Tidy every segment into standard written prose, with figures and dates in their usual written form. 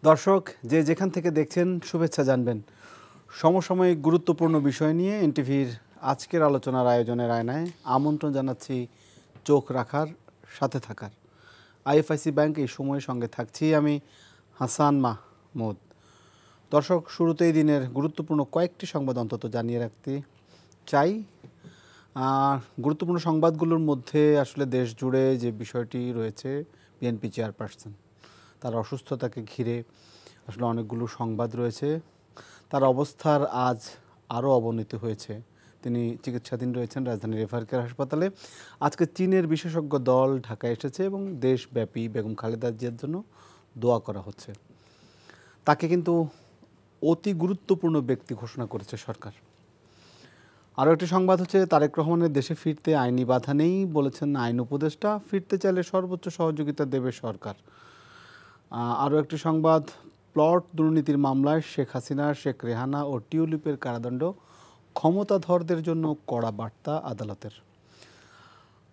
দর্শক যে যেখান থেকে দেখছেন শুভেচ্ছা জানবেন। সমসাময়িক গুরুত্বপূর্ণ বিষয় নিয়ে এনটিভির আজকের আলোচনার আয়োজনের আয়নায় আমন্ত্রণ জানাচ্ছি চোখ রাখার, সাথে থাকার। আইএফআইসি ব্যাংক এই সময়ের সঙ্গে থাকছি আমি, হাসান মাহমুদ। দর্শক, শুরুতেই দিনের গুরুত্বপূর্ণ কয়েকটি সংবাদ অন্তত জানিয়ে রাখতে চাই। গুরুত্বপূর্ণ সংবাদগুলোর মধ্যে আসলে দেশ জুড়ে যে বিষয়টি রয়েছে, বিএনপি চেয়ারপারসন তার অসুস্থতাকে ঘিরে আসলে অনেকগুলো সংবাদ রয়েছে। তার অবস্থার আজ আরও অবনতি হয়েছে। তিনি চিকিৎসাধীন রয়েছেন রাজধানীর রেফার কেয়ার হাসপাতালে। আজকে চীনের বিশেষজ্ঞ দল ঢাকায় এসেছে এবং দেশব্যাপী বেগম খালেদা জিয়ার জন্য দোয়া করা হচ্ছে। তাকে কিন্তু অতি গুরুত্বপূর্ণ ব্যক্তি ঘোষণা করেছে সরকার। আরও একটি সংবাদ হচ্ছে, তারেক রহমানের দেশে ফিরতে আইনি বাধা নেই বলেছেন আইন উপদেষ্টা। ফিরতে চাইলে সর্বোচ্চ সহযোগিতা দেবে সরকার। আরও একটি সংবাদ, প্লট দুর্নীতির মামলায় শেখ হাসিনা, শেখ রেহানা ও টিউলিপের কারাদণ্ড, ক্ষমতাধরদের জন্য কড়া বার্তা আদালতের।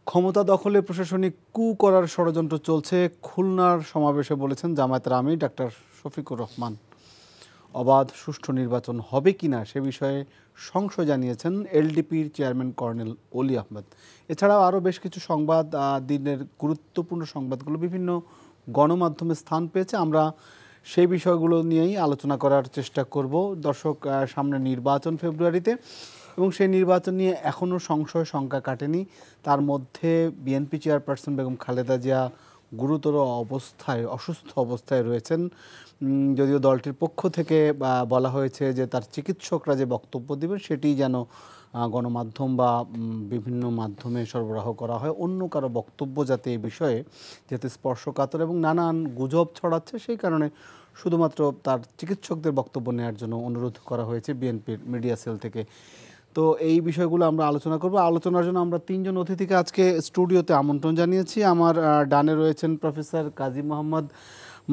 ক্ষমতা দখলে প্রশাসনিক কু করার ষড়যন্ত্র চলছে, খুলনার সমাবেশে বলেছেন জামায়াতের আমির ডাক্তার শফিকুর রহমান। অবাধ সুষ্ঠু নির্বাচন হবে কিনা সে বিষয়ে সংশয় জানিয়েছেন এলডিপির চেয়ারম্যান কর্নেল অলি আহমেদ। এছাড়াও আরও বেশ কিছু সংবাদ, দিনের গুরুত্বপূর্ণ সংবাদগুলো বিভিন্ন গণমাধ্যমে স্থান পেয়েছে। আমরা সেই বিষয়গুলো নিয়েই আলোচনা করার চেষ্টা করব। দর্শক, সামনে নির্বাচন ফেব্রুয়ারিতে, এবং সেই নির্বাচন নিয়ে এখনও সংশয় শঙ্কা কাটেনি। তার মধ্যে বিএনপি চেয়ারপারসন বেগম খালেদা জিয়া গুরুতর অবস্থায়, অসুস্থ অবস্থায় রয়েছেন। যদিও দলটির পক্ষ থেকে বলা হয়েছে যে তার চিকিৎসকরা যে বক্তব্য দেবেন সেটি যেন গণমাধ্যম বা বিভিন্ন মাধ্যমে সরবরাহ করা হয়। অন্য কারো বক্তব্য যাতে এই বিষয়ে যাতে স্পর্শকাতর এবং নানান গুজব ছড়াচ্ছে, সেই কারণে শুধুমাত্র তার চিকিৎসকদের বক্তব্য নেওয়ার জন্য অনুরোধ করা হয়েছে বিএনপির মিডিয়া সেল থেকে। তো এই বিষয়গুলো আমরা আলোচনা করব। আলোচনার জন্য আমরা তিনজন অতিথিকে আজকে স্টুডিওতে আমন্ত্রণ জানিয়েছি। আমার ডানে রয়েছেন প্রফেসর কাজী মোহাম্মদ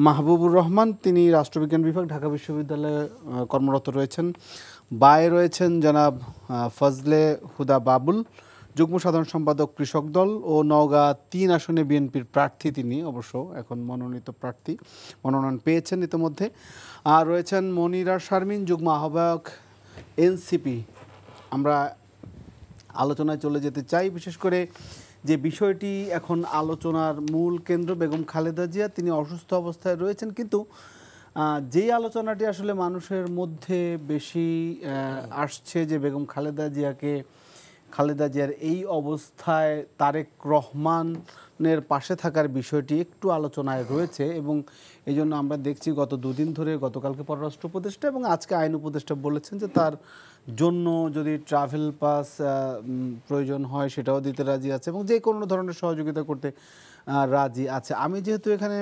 মাহবুবুর রহমান, তিনি রাষ্ট্রবিজ্ঞান বিভাগ, ঢাকা বিশ্ববিদ্যালয়ে কর্মরত রয়েছেন। বায়ে রয়েছেন জনাব ফজলে হুদা বাবুল, যুগ্ম সাধারণ সম্পাদক কৃষক দল ও নওগাঁ ৩ আসনে বিএনপির প্রার্থী। তিনি অবশ্য এখন মনোনীত প্রার্থী, মনোনয়ন পেয়েছেন ইতিমধ্যে। আর রয়েছেন মনিরা শারমিন, যুগ্ম আহ্বায়ক এনসিপি। আমরা আলোচনায় চলে যেতে চাই। বিশেষ করে যে বিষয়টি এখন আলোচনার মূল কেন্দ্র, বেগম খালেদা জিয়া, তিনি অসুস্থ অবস্থায় রয়েছেন, কিন্তু যেই আলোচনাটি আসলে মানুষের মধ্যে বেশি আসছে যে বেগম খালেদা জিয়ার এই অবস্থায় তারেক রহমানের পাশে থাকার বিষয়টি একটু আলোচনায় রয়েছে। এবং এই জন্য আমরা দেখছি গত দুদিন ধরে, গতকালকে পররাষ্ট্র উপদেষ্টা এবং আজকে আইন উপদেষ্টা বলেছেন যে তার জন্য যদি ট্রাভেল পাস প্রয়োজন হয় সেটাও দিতে রাজি আছে এবং যে কোনো ধরনের সহযোগিতা করতে রাজি আছে। আমি যেহেতু এখানে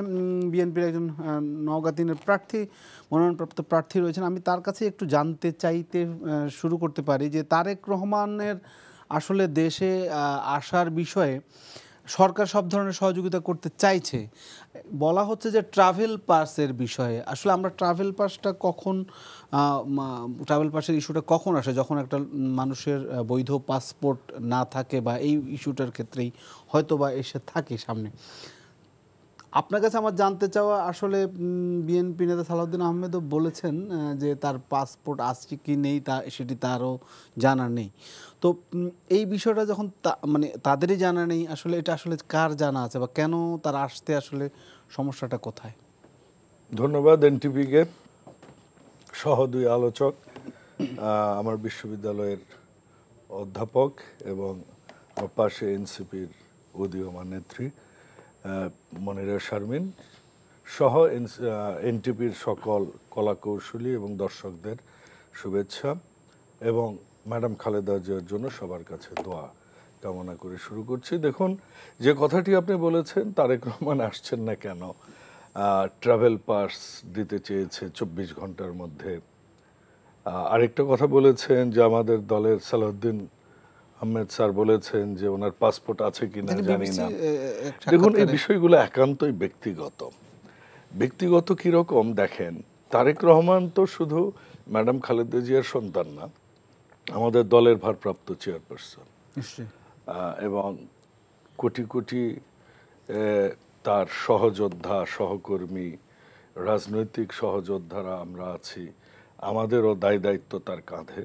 বিএনপির একজন নওগাঁ ৩-এর প্রার্থী, মনোনয়নপ্রাপ্ত প্রার্থী রয়েছেন, আমি তার কাছে একটু জানতে চাইতে শুরু করতে পারি যে তারেক রহমানের আসলে দেশে আসার বিষয়ে সরকার সব ধরনের সহযোগিতা করতে চাইছে। বলা হচ্ছে যে ট্রাভেল পাসের বিষয়ে, আসলে আমরা ট্রাভেল পাসের ইস্যুটা কখন আসে? যখন একটা মানুষের বৈধ পাসপোর্ট না থাকে, বা এই ইস্যুটার ক্ষেত্রেই হয়তো বা এসে থাকে সামনে। আপনার কাছে আমার জানতে চাওয়া, আসলে বিএনপি নেতা সালাউদ্দিন আহমেদও বলেছেন যে তার পাসপোর্ট আছে কি নেই সেটি তারও জানা নেই। তো এই বিষয়টা যখন মানে তাদেরই জানা নেই, আসলে এটা আসলে কার জানা আছে, বা কেন তার আসতে আসলে সমস্যাটা কোথায়? ধন্যবাদ এনটিভিকে, সহ দুই আলোচক, আমার বিশ্ববিদ্যালয়ের অধ্যাপক এবং আমার পাশে এনসিপির উদীয়মান নেত্রী মনিরা শারমিন, সহ এনটিভির সকল কলাকৌশলী এবং দর্শকদের শুভেচ্ছা, এবং ম্যাডাম খালেদা জিয়ার জন্য সবার কাছে দোয়া কামনা করে শুরু করছি। দেখুন, যে কথাটি আপনি বলেছেন, তারেক রহমান আসছেন না কেন, ট্রাভেল পাস দিতে চেয়েছে ২৪ ঘন্টার মধ্যে। আরেকটা কথা বলেছেন যে আমাদের দলের সালাউদ্দিন আহমেদ স্যার বলেছেন যে ওনার পাসপোর্ট আছে কিনা জানি না। দেখুন, এই বিষয়গুলো একান্তই ব্যক্তিগত কিরকম দেখেন, তারেক রহমান তো শুধু ম্যাডাম খালেদা জিয়ার সন্তান না, আমাদের দলের ভারপ্রাপ্ত চেয়ারপারসন, এবং কোটি কোটি তার সহযোদ্ধা, সহকর্মী, রাজনৈতিক সহযোদ্ধারা আমরা আছি, আমাদেরও দায় দায়িত্ব তার কাঁধে।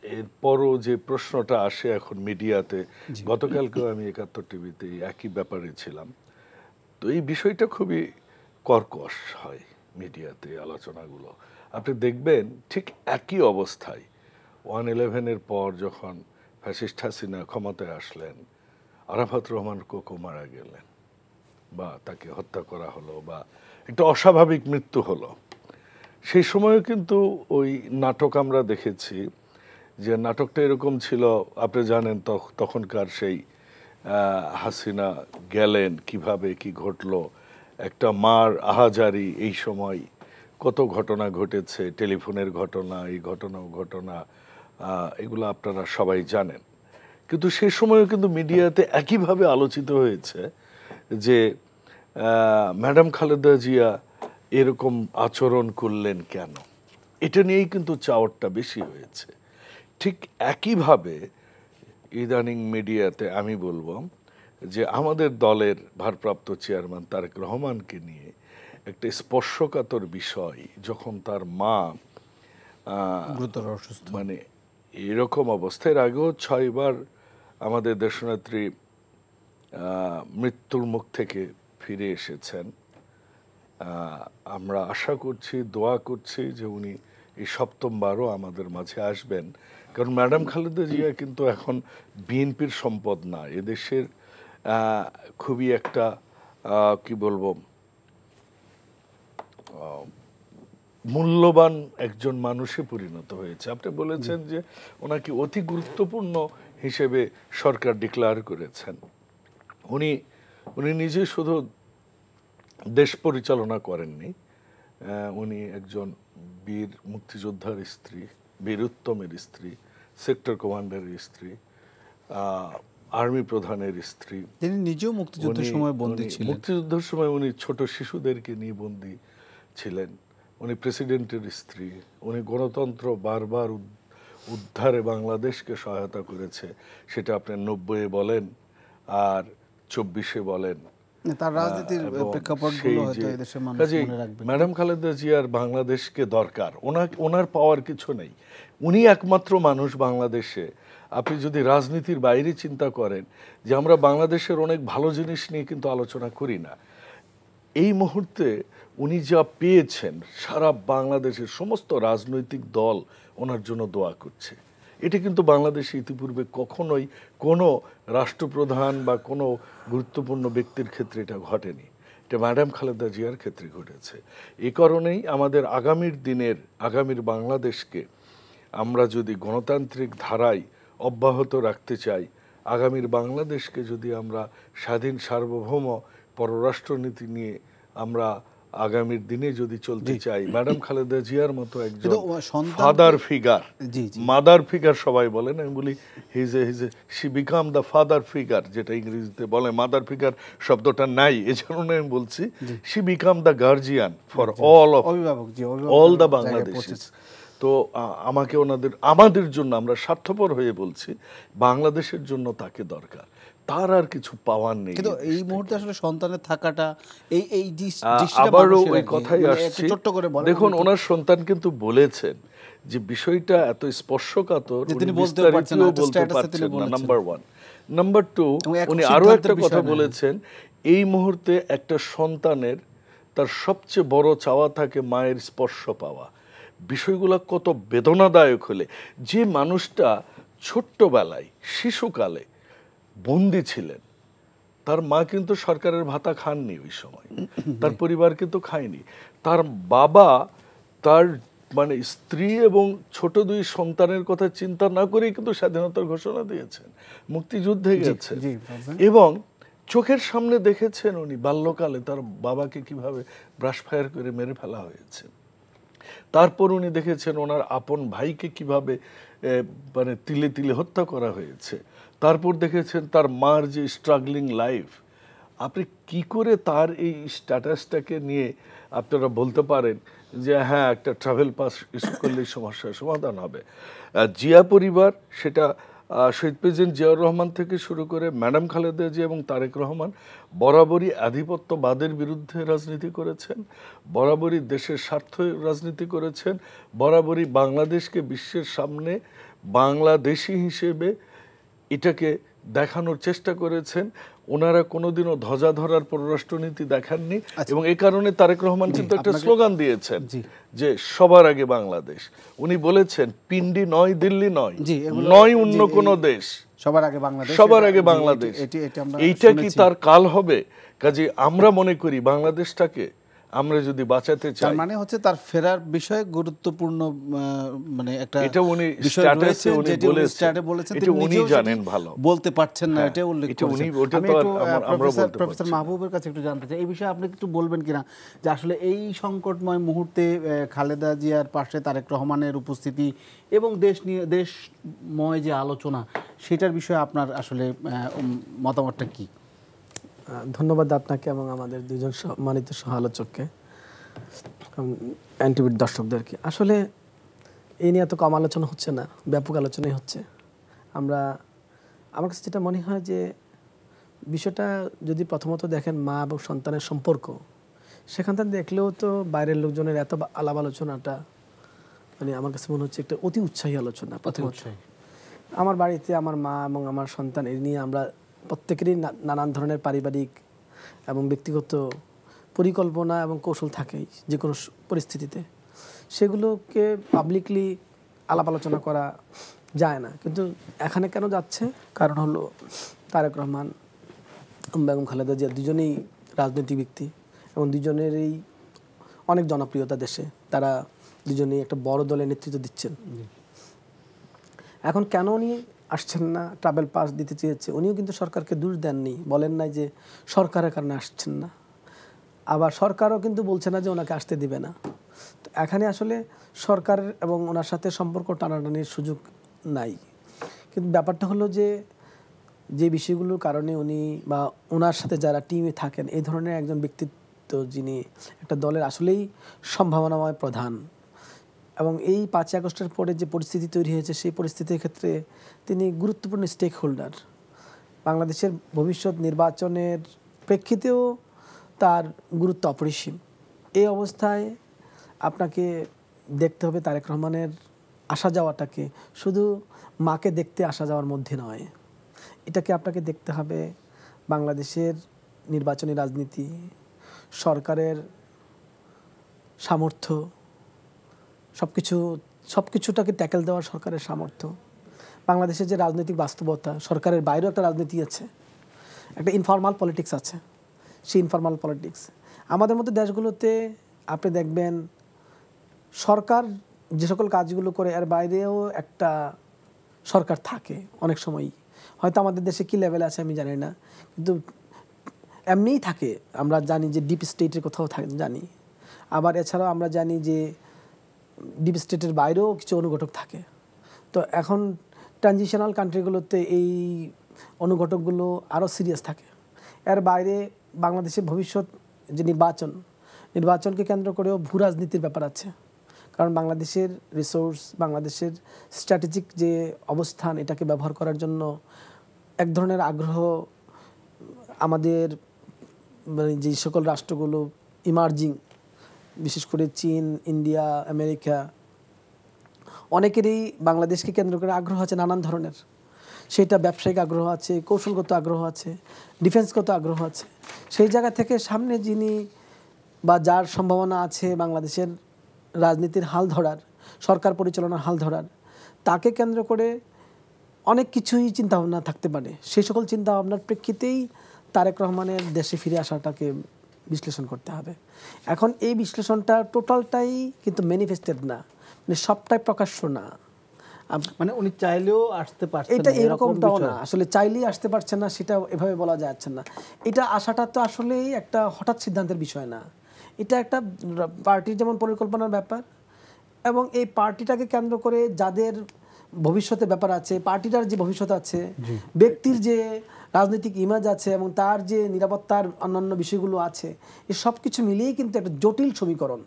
এরপরও যে প্রশ্নটা আসে এখন মিডিয়াতে, গতকালকেও আমি ৭১ টিভিতে একই ব্যাপারে ছিলাম, তো এই বিষয়টা খুবই কর্কশ হয় মিডিয়াতে আলোচনাগুলো। আপনি দেখবেন ঠিক একই অবস্থায় 1/11-এর পর যখন ফ্যাসিস্ট হাসিনা ক্ষমতায় আসলেন, আরাফাত রহমান কোকো মারা গেলেন বা তাকে হত্যা করা হলো বা একটা অস্বাভাবিক মৃত্যু হলো, সেই সময়ও কিন্তু ওই নাটক আমরা দেখেছি। যে নাটকটা এরকম ছিল, আপনি জানেন তখনকার সেই হাসিনা গেলেন কিভাবে, কি ঘটলো, একটা মার আহাজারি, এই সময় কত ঘটনা ঘটেছে, টেলিফোনের ঘটনা, এই ঘটনা এগুলো আপনারা সবাই জানেন। কিন্তু সে সময়ও কিন্তু মিডিয়াতে একইভাবে আলোচিত হয়েছে যে ম্যাডাম খালেদা জিয়া এরকম আচরণ করলেন কেন, এটা নিয়েই কিন্তু চাওয়ারটা বেশি হয়েছে। ঠিক একইভাবে ইদানিং মিডিয়াতে আমি বলবো যে আমাদের দলের ভারপ্রাপ্ত চেয়ারম্যান তারেক রহমানকে নিয়ে একটা স্পর্শকাতর বিষয়, যখন তার মা গুরুতর অসুস্থ, মানে এরকম অবস্থায় আগেও 6 বার আমাদের দেশনেত্রী মৃত্যুর মুখ থেকে ফিরে এসেছেন। আমরা আশা করছি, দোয়া করছি যে উনি এই ৭ম বারও আমাদের মাঝে আসবেন। কারণ ম্যাডাম খালেদা জিয়া কিন্তু এখন বিএনপির সম্পদ না, এদেশের খুবই একটা কি বলবো মূল্যবান একজন মানুষে পরিণত হয়েছে। আপনি বলেছেন যে ওনাকে অতি গুরুত্বপূর্ণ হিসেবে সরকার ডিক্লেয়ার করেছেন। উনি নিজে শুধু দেশ পরিচালনা করেননি, উনি একজন বীর মুক্তিযোদ্ধার স্ত্রী, বীর উত্তমের স্ত্রী, সেক্টর কমান্ডারের স্ত্রী, আর্মি প্রধানের স্ত্রী। তিনি নিজেও মুক্তিযুদ্ধের সময় বন্দী ছিলেন। মুক্তিযুদ্ধের সময় উনি ছোট শিশুদেরকে নিয়ে বন্দী ছিলেন। উনি প্রেসিডেন্টের স্ত্রী। উনি গণতন্ত্র বারবার উদ্ধারে বাংলাদেশকে সহায়তা করেছে, সেটা আপনি 90-এ বলেন আর 24-এ বলেন। তার রাজনীতির প্রেক্ষাপটগুলো হয়তো এদেশের মানুষ মনে রাখবে। ম্যাডাম খালেদা জিয়ার বাংলাদেশকে দরকার, ওনার পাওয়ার কিছু নেই। উনি একমাত্র মানুষ বাংলাদেশে, আপনি যদি রাজনীতির বাইরে চিন্তা করেন, যে আমরা বাংলাদেশের অনেক ভালো জিনিস নিয়ে কিন্তু আলোচনা করি না। এই মুহূর্তে উনি যা পেয়েছেন, সারা বাংলাদেশের সমস্ত রাজনৈতিক দল ওনার জন্য দোয়া করছে। এটা কিন্তু বাংলাদেশে ইতিপূর্বে কখনোই কোনো রাষ্ট্রপ্রধান বা কোনো গুরুত্বপূর্ণ ব্যক্তির ক্ষেত্রে এটা ঘটেনি। এটা ম্যাডাম খালেদা জিয়ার ক্ষেত্রে ঘটেছে। এই কারণেই আমাদের আগামীর বাংলাদেশকে আমরা যদি গণতান্ত্রিক ধারায় অব্যাহত রাখতে চাই, আগামীর বাংলাদেশকে যদি আমরা স্বাধীন সার্বভৌম পররাষ্ট্রনীতি নিয়ে আমরা আগামীর দিনে যদি চলতে চাই, ম্যাডাম খালেদা জিয়ার মতো একজন ফাদার ফিগার, মাদার ফিগার সবাই বলেন, আমি বলি she become the father figure, যেটা ইংরেজিতে বলে মাদার ফিগার শব্দটা নাই, এজন্য আমি বলছি she become the guardian for all the বাংলাদেশিস। তো আমাদের জন্য, আমরা স্বার্থপর হয়ে বলছি, বাংলাদেশের জন্য তাকে দরকার, তার আর কিছু পাওয়ার নেই। কিন্তু এই মুহূর্তে আসলে সন্তানের থাকাটা এই আবারও ওই কথাই আসছে। দেখুন, ওনার সন্তান কিন্তু বলেছেন যে বিষয়টা এত স্পর্শকাতর, তিনি বলতে পারছেন না, নাম্বার 1। নাম্বার 2, উনি আরো একটা কথা বলেছেন, এই মুহূর্তে একটা সন্তানের তার সবচেয়ে বড় চাওয়া থাকে মায়ের স্পর্শ পাওয়া। বিষয়গুলো কত বেদনাদায়ক হলে, যে মানুষটা ছোট্টবেলায় শিশুকালে বন্দী ছিলেন, তার মা কিন্তু সরকারের ভাতা খাননি ওই সময়, তার পরিবার কিন্তু খায়নি, তার বাবা তার মানে স্ত্রী এবং ছোট 2 সন্তানের কথা চিন্তা না করেই কিন্তু স্বাধীনতার ঘোষণা দিয়েছেন, মুক্তিযুদ্ধে গেছেন, এবং চোখের সামনে দেখেছেন উনি বাল্যকালে তার বাবাকে কিভাবে ব্রাশ ফায়ার করে মেরে ফেলা হয়েছে। তারপর উনি দেখেছেন ওনার আপন ভাইকে কিভাবে মানে তিলে তিলে হত্যা করা হয়েছে। তারপর দেখেছেন তার মার যে স্ট্রাগলিং লাইফ। আপনি কি করে তার এই স্ট্যাটাসটাকে নিয়ে আপনারা বলতে পারেন যে হ্যাঁ, একটা ট্রাভেল পাস ইস্যু করলে সমস্যার সমাধান হবে? জিয়া পরিবার সেটা শহীদ প্রেসিডেন্ট জিয়াউর রহমান থেকে শুরু করে ম্যাডাম খালেদা জিয়া এবং তারেক রহমান বরাবরই আধিপত্যবাদের বিরুদ্ধে রাজনীতি করেছেন, বরাবরই দেশের স্বার্থে রাজনীতি করেছেন, বরাবরই বাংলাদেশকে বিশ্বের সামনে বাংলাদেশি হিসেবে এটাকে দেখানোর চেষ্টা করেছেন। ওনারা কোনোদিনও ধ্বজা ধরার পররাষ্ট্রনীতি দেখাননি এবং এই কারণে তারেক রহমান কিন্তু একটা স্লোগান দিয়েছেন যে সবার আগে বাংলাদেশ। উনি বলেছেন পিন্ডি নয়, দিল্লি নয়, নয় অন্য কোনো দেশ, সবার আগে বাংলাদেশ, সবার আগে বাংলাদেশ। এইটা কি তার কাল হবে? কাজে আমরা মনে করি বাংলাদেশটাকে আমরা যদি বাঁচাতে চাই, তার মানে হচ্ছে তার ফেরার বিষয়ে গুরুত্বপূর্ণ মানে একটা এটা উনি স্ট্যাটাসে উনি বলেছেন, এটা উনি জানেন ভালো, বলতে পারছেন না, এটা উল্লেখ করেছেন। আমি প্রফেসর মাহবুবের কাছে একটু জানতে চাই এই বিষয়ে আপনি একটু বলবেন কিনা যে আসলে এই সংকটময় মুহূর্তে খালেদা জিয়ার পাশে তারেক রহমানের উপস্থিতি এবং দেশময় যে আলোচনা সেটার বিষয়ে আপনার আসলে মতামতটা কি? ধন্যবাদ আপনাকে এবং আমাদের দুজন সম্মানিত সহ আলোচককে, এনটিভির দর্শকদেরকে। আসলে এই নিয়ে এত কম আলোচনা হচ্ছে না, ব্যাপক আলোচনাই হচ্ছে। আমার কাছে যেটা মনে হয় যে বিষয়টা যদি প্রথমত দেখেন মা এবং সন্তানের সম্পর্ক, সেখান থেকে দেখলেও তো বাইরের লোকজনের এত আলাপ আলোচনাটা মানে আমার কাছে মনে হচ্ছে একটা অতি উৎসাহী আলোচনা। প্রথমত আমার বাড়িতে আমার মা এবং আমার সন্তান এই নিয়ে আমরা প্রত্যেকেরই নানান ধরনের পারিবারিক এবং ব্যক্তিগত পরিকল্পনা এবং কৌশল থাকেই যে কোনো পরিস্থিতিতে, সেগুলোকে পাবলিকলি আলাপ আলোচনা করা যায় না। কিন্তু এখানে কেন যাচ্ছে? কারণ হলো তারেক রহমান বেগম খালেদা জিয়া দুজনেই রাজনৈতিক ব্যক্তি এবং দুজনেরই অনেক জনপ্রিয়তা দেশে, তারা দুজনেই একটা বড় দলের নেতৃত্ব দিচ্ছেন। এখন কেন উনি আসছেন না, ট্রাভেল পাস দিতে চেয়েছে, উনিও কিন্তু সরকারকে দোষ দেননি, বলেন নাই যে সরকারের কারণে আসছেন না, আবার সরকারও কিন্তু বলছে না যে ওনাকে আসতে দিবে না। তো এখানে আসলে সরকার এবং ওনার সাথে সম্পর্ক টানাটানির সুযোগ নাই। কিন্তু ব্যাপারটা হলো যে যে বিষয়গুলোর কারণে উনি বা ওনার সাথে যারা টিমে থাকেন এই ধরনের একজন ব্যক্তিত্ব যিনি একটা দলের আসলেই সম্ভাবনাময় প্রধান, এবং এই 5ই আগস্টের পরে যে পরিস্থিতি তৈরি হয়েছে সেই পরিস্থিতির ক্ষেত্রে তিনি গুরুত্বপূর্ণ স্টেক হোল্ডার। বাংলাদেশের ভবিষ্যৎ নির্বাচনের প্রেক্ষিতেও তার গুরুত্ব অপরিসীম। এই অবস্থায় আপনাকে দেখতে হবে তারেক রহমানের আসা যাওয়াটাকে শুধু মাকে দেখতে আসা যাওয়ার মধ্যে নয়, এটাকে আপনাকে দেখতে হবে বাংলাদেশের নির্বাচনী রাজনীতি, সরকারের সামর্থ্য, সব কিছুটাকে ট্যাকেল দেওয়ার সরকারের সামর্থ্য, বাংলাদেশের যে রাজনৈতিক বাস্তবতা, সরকারের বাইরেও একটা রাজনীতি আছে, একটা ইনফরমাল পলিটিক্স আছে। সেই ইনফরমাল পলিটিক্স আমাদের মতো দেশগুলোতে আপনি দেখবেন সরকার যে সকল কাজগুলো করে এর বাইরেও একটা সরকার থাকে অনেক সময়ই। হয়তো আমাদের দেশে কী লেভেলে আছে আমি জানি না, কিন্তু এমনিই থাকে। আমরা জানি যে ডিপ স্টেটের কোথাও জানি, আবার এছাড়াও আমরা জানি যে ডিপ স্টেটের বাইরেও কিছু অনুঘটক থাকে। তো এখন ট্রানজিশনাল কান্ট্রিগুলোতে এই অনুঘটকগুলো আরও সিরিয়াস থাকে। এর বাইরে বাংলাদেশের ভবিষ্যৎ যে নির্বাচনকে কেন্দ্র করেও ভূ রাজনীতির ব্যাপার আছে। কারণ বাংলাদেশের রিসোর্স, বাংলাদেশের স্ট্র্যাটেজিক যে অবস্থান, এটাকে ব্যবহার করার জন্য এক ধরনের আগ্রহ আমাদের মানে যে সকল রাষ্ট্রগুলো ইমার্জিং, বিশেষ করে চীন, ইন্ডিয়া, আমেরিকা, অনেকেরই বাংলাদেশকে কেন্দ্র করে আগ্রহ আছে নানান ধরনের। সেটা ব্যবসায়িক আগ্রহ আছে, কৌশলগত আগ্রহ আছে, ডিফেন্সগত আগ্রহ আছে। সেই জায়গা থেকে সামনে যিনি বা যার সম্ভাবনা আছে বাংলাদেশের রাজনীতির হাল ধরার, সরকার পরিচালনার হাল ধরার, তাকে কেন্দ্র করে অনেক কিছুই চিন্তাভাবনা থাকতে পারে। সেই সকল চিন্তাভাবনার প্রেক্ষিতেই তারেক রহমানের দেশে ফিরে আসাটাকে বিশ্লেষণ করতে হবে। এখন এই বিশ্লেষণটা টোটালটাই কিন্তু ম্যানিফেস্টেড না, মানে সবটাই প্রকাশ্য না। মানে উনি চাইলেও আসতে পারছেন, এটা এরকমটাও না, আসলে চাইলেই আসতে পারছেন না সেটা এভাবে বলা যাচ্ছে না। এটা আসাটা তো আসলেই একটা হঠাৎ সিদ্ধান্তের বিষয় না, এটা একটা পার্টির যেমন পরিকল্পনার ব্যাপার, এবং এই পার্টিটাকে কেন্দ্র করে যাদের ভবিষ্যতের ব্যাপার আছে, পার্টিটার যে ভবিষ্যৎ আছে, ব্যক্তির যে রাজনৈতিক ইমেজ আছে এবং তার যে নিরাপত্তার অন্যান্য বিষয়গুলো আছে, এই সব কিছু মিলিয়েই কিন্তু একটা জটিল সমীকরণ।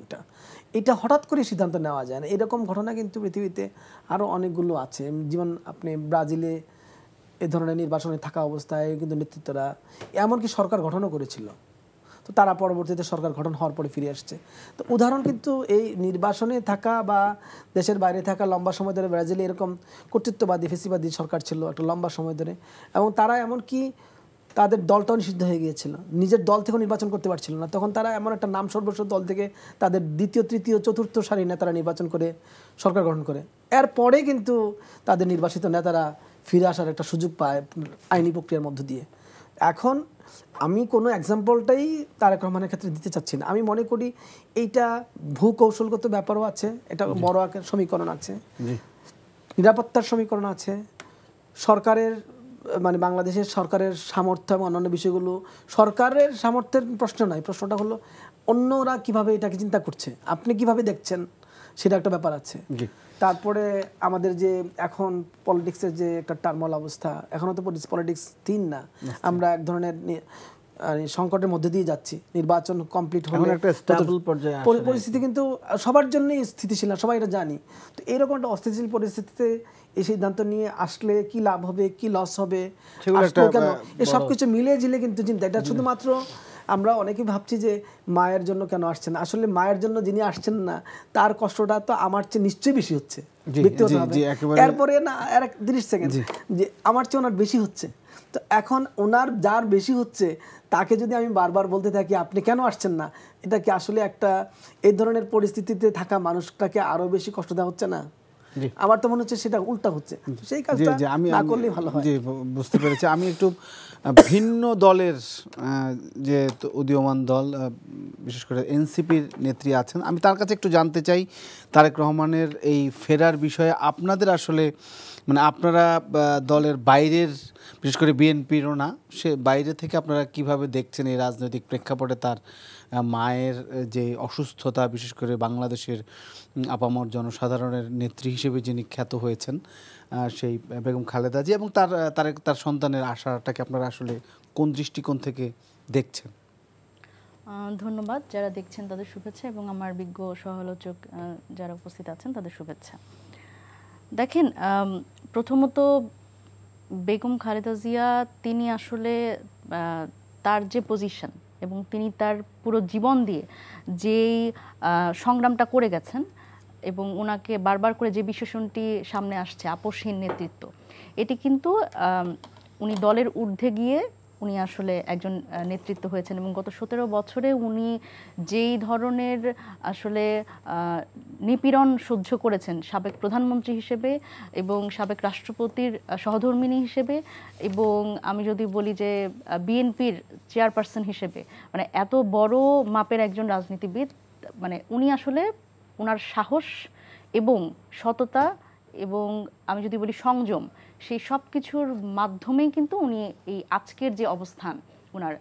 এটা হঠাৎ করে সিদ্ধান্ত নেওয়া যায় না। এরকম ঘটনা কিন্তু পৃথিবীতে আরও অনেকগুলো আছে। যেমন আপনি ব্রাজিলে এ ধরনের নির্বাচনে থাকা অবস্থায় কিন্তু নেতৃত্বরা এমনকি সরকার গঠনও করেছিল, তো তারা পরবর্তীতে সরকার গঠন হওয়ার পরে ফিরে আসছে। তো উদাহরণ কিন্তু এই নির্বাসনে থাকা বা দেশের বাইরে থাকা লম্বা সময় ধরে ব্রাজিলে এরকম কর্তৃত্ববাদী ফেসিবাদী সরকার ছিল একটা লম্বা সময় ধরে, এবং তারা এমনকি তাদের দলটাও নিষিদ্ধ হয়ে গিয়েছিল, নিজের দল থেকেও নির্বাচন করতে পারছিল না। তখন তারা এমন একটা নাম সর্বস্ব দল থেকে তাদের দ্বিতীয় তৃতীয় চতুর্থ সারি নেতারা নির্বাচন করে সরকার গঠন করে, এরপরে কিন্তু তাদের নির্বাচিত নেতারা ফিরে আসার একটা সুযোগ পায় আইনি প্রক্রিয়ার মধ্য দিয়ে। এখন আমি কোনো এক্সাম্পলটাই তারেক রহমানের ক্ষেত্রে দিতে চাচ্ছি না। আমি মনে করি এইটা ভূকৌশলগত ব্যাপারও আছে, এটা বড় আকার সমীকরণ আছে, নিরাপত্তার সমীকরণ আছে, সরকারের মানে বাংলাদেশের সরকারের সামর্থ্য এবং অন্যান্য বিষয়গুলো। সরকারের সামর্থ্যের প্রশ্ন নয়, প্রশ্নটা হলো অন্যরা কিভাবে এটাকে চিন্তা করছে, আপনি কিভাবে দেখছেন, সেটা একটা ব্যাপার আছে। তারপরে আমাদের যে এখন পলিটিক্সের যে একটা টার্মল অবস্থা, এখনও তো পলিটিক্স স্থির না, আমরা এক ধরনের সংকটের মধ্যে দিয়ে যাচ্ছি। নির্বাচন কমপ্লিট হলে পরিস্থিতি কিন্তু সবার জন্যই স্থিতিশীল না, সবাই এটা জানি। তো এইরকম একটা অস্থিতিশীল পরিস্থিতিতে এই সিদ্ধান্ত নিয়ে আসলে কি লাভ হবে, কি লস হবে, কেন, এই সব কিছু মিলিয়ে ঝিলে কিন্তু চিন্তা। এটা শুধুমাত্র আমরা অনেকেই ভাবছি যে মায়ের জন্য কেন আসছেন না, আসলে মায়ের জন্য যিনি আসছেন না তার কষ্টটা তো আমার চেয়ে নিশ্চয়ই বেশি হচ্ছে ব্যক্তিগতভাবে। এরপরে না 30 সেকেন্ড যে আমার চেয়ে ওনার বেশি হচ্ছে। তো এখন ওনার যার বেশি হচ্ছে তাকে যদি আমি বারবার বলতে থাকি আপনি কেন আসছেন না, এটা কি আসলে একটা এই ধরনের পরিস্থিতিতে থাকা মানুষটাকে আরো বেশি কষ্ট দেওয়া হচ্ছে না? আমার তো মনে হচ্ছে সেটা উল্টা হচ্ছে। সেই কাজটা না করলেই ভালো হয়। জি, বুঝতে পেরেছি। আমি একটু ভিন্ন দলের যে উদীয়মান দল, বিশেষ করে এনসিপির নেত্রী আছেন, আমি তার কাছে একটু জানতে চাই তারেক রহমানের এই ফেরার বিষয়ে আপনাদের আসলে মানে আপনারা দলের বাইরের, বিশেষ করে বিএনপিরও না, সে বাইরে থেকে আপনারা কিভাবে দেখছেন এই রাজনৈতিক প্রেক্ষাপটে তার মায়ের যে অসুস্থতা, বিশেষ করে বাংলাদেশের আপামর জনসাধারণের নেত্রী হিসেবে যিনি খ্যাত হয়েছেন সেই বেগম খালেদা জি, এবং তার সন্তানের আশাটাকে আপনারা আসলে কোন দৃষ্টিকোণ থেকে দেখছেন? ধন্যবাদ। যারা দেখছেন তাদের শুভেচ্ছা এবং আমার বিজ্ঞ সহালোচক যারা উপস্থিত আছেন তাদের শুভেচ্ছা। দেখেন, প্রথমত বেগম খালেদা জিয়া তিনি আসলে তার যে পজিশন এবং তিনি তার পুরো জীবন দিয়ে যেই সংগ্রামটা করে গেছেন এবং ওনাকে বারবার করে যে বিশেষণটি সামনে আসছে আপোষহীন নেতৃত্ব, এটি কিন্তু উনি দলের ঊর্ধ্বে গিয়ে উনি আসলে একজন নেতৃত্ব হয়েছেন এবং গত 17 বছরে উনি যেই ধরনের আসলে নিপীড়ন সহ্য করেছেন সাবেক প্রধানমন্ত্রী হিসেবে এবং সাবেক রাষ্ট্রপতির সহধর্মিণী হিসেবে, এবং আমি যদি বলি যে বিএনপির চেয়ারপারসন হিসেবে, মানে এত বড় মাপের একজন রাজনীতিবিদ, মানে উনি আসলে ওনার সাহস এবং সততা এবং আমি যদি বলি সংযম, সেই সব কিছুর মাধ্যমেই কিন্তু উনি এই আজকের যে অবস্থান, ওনার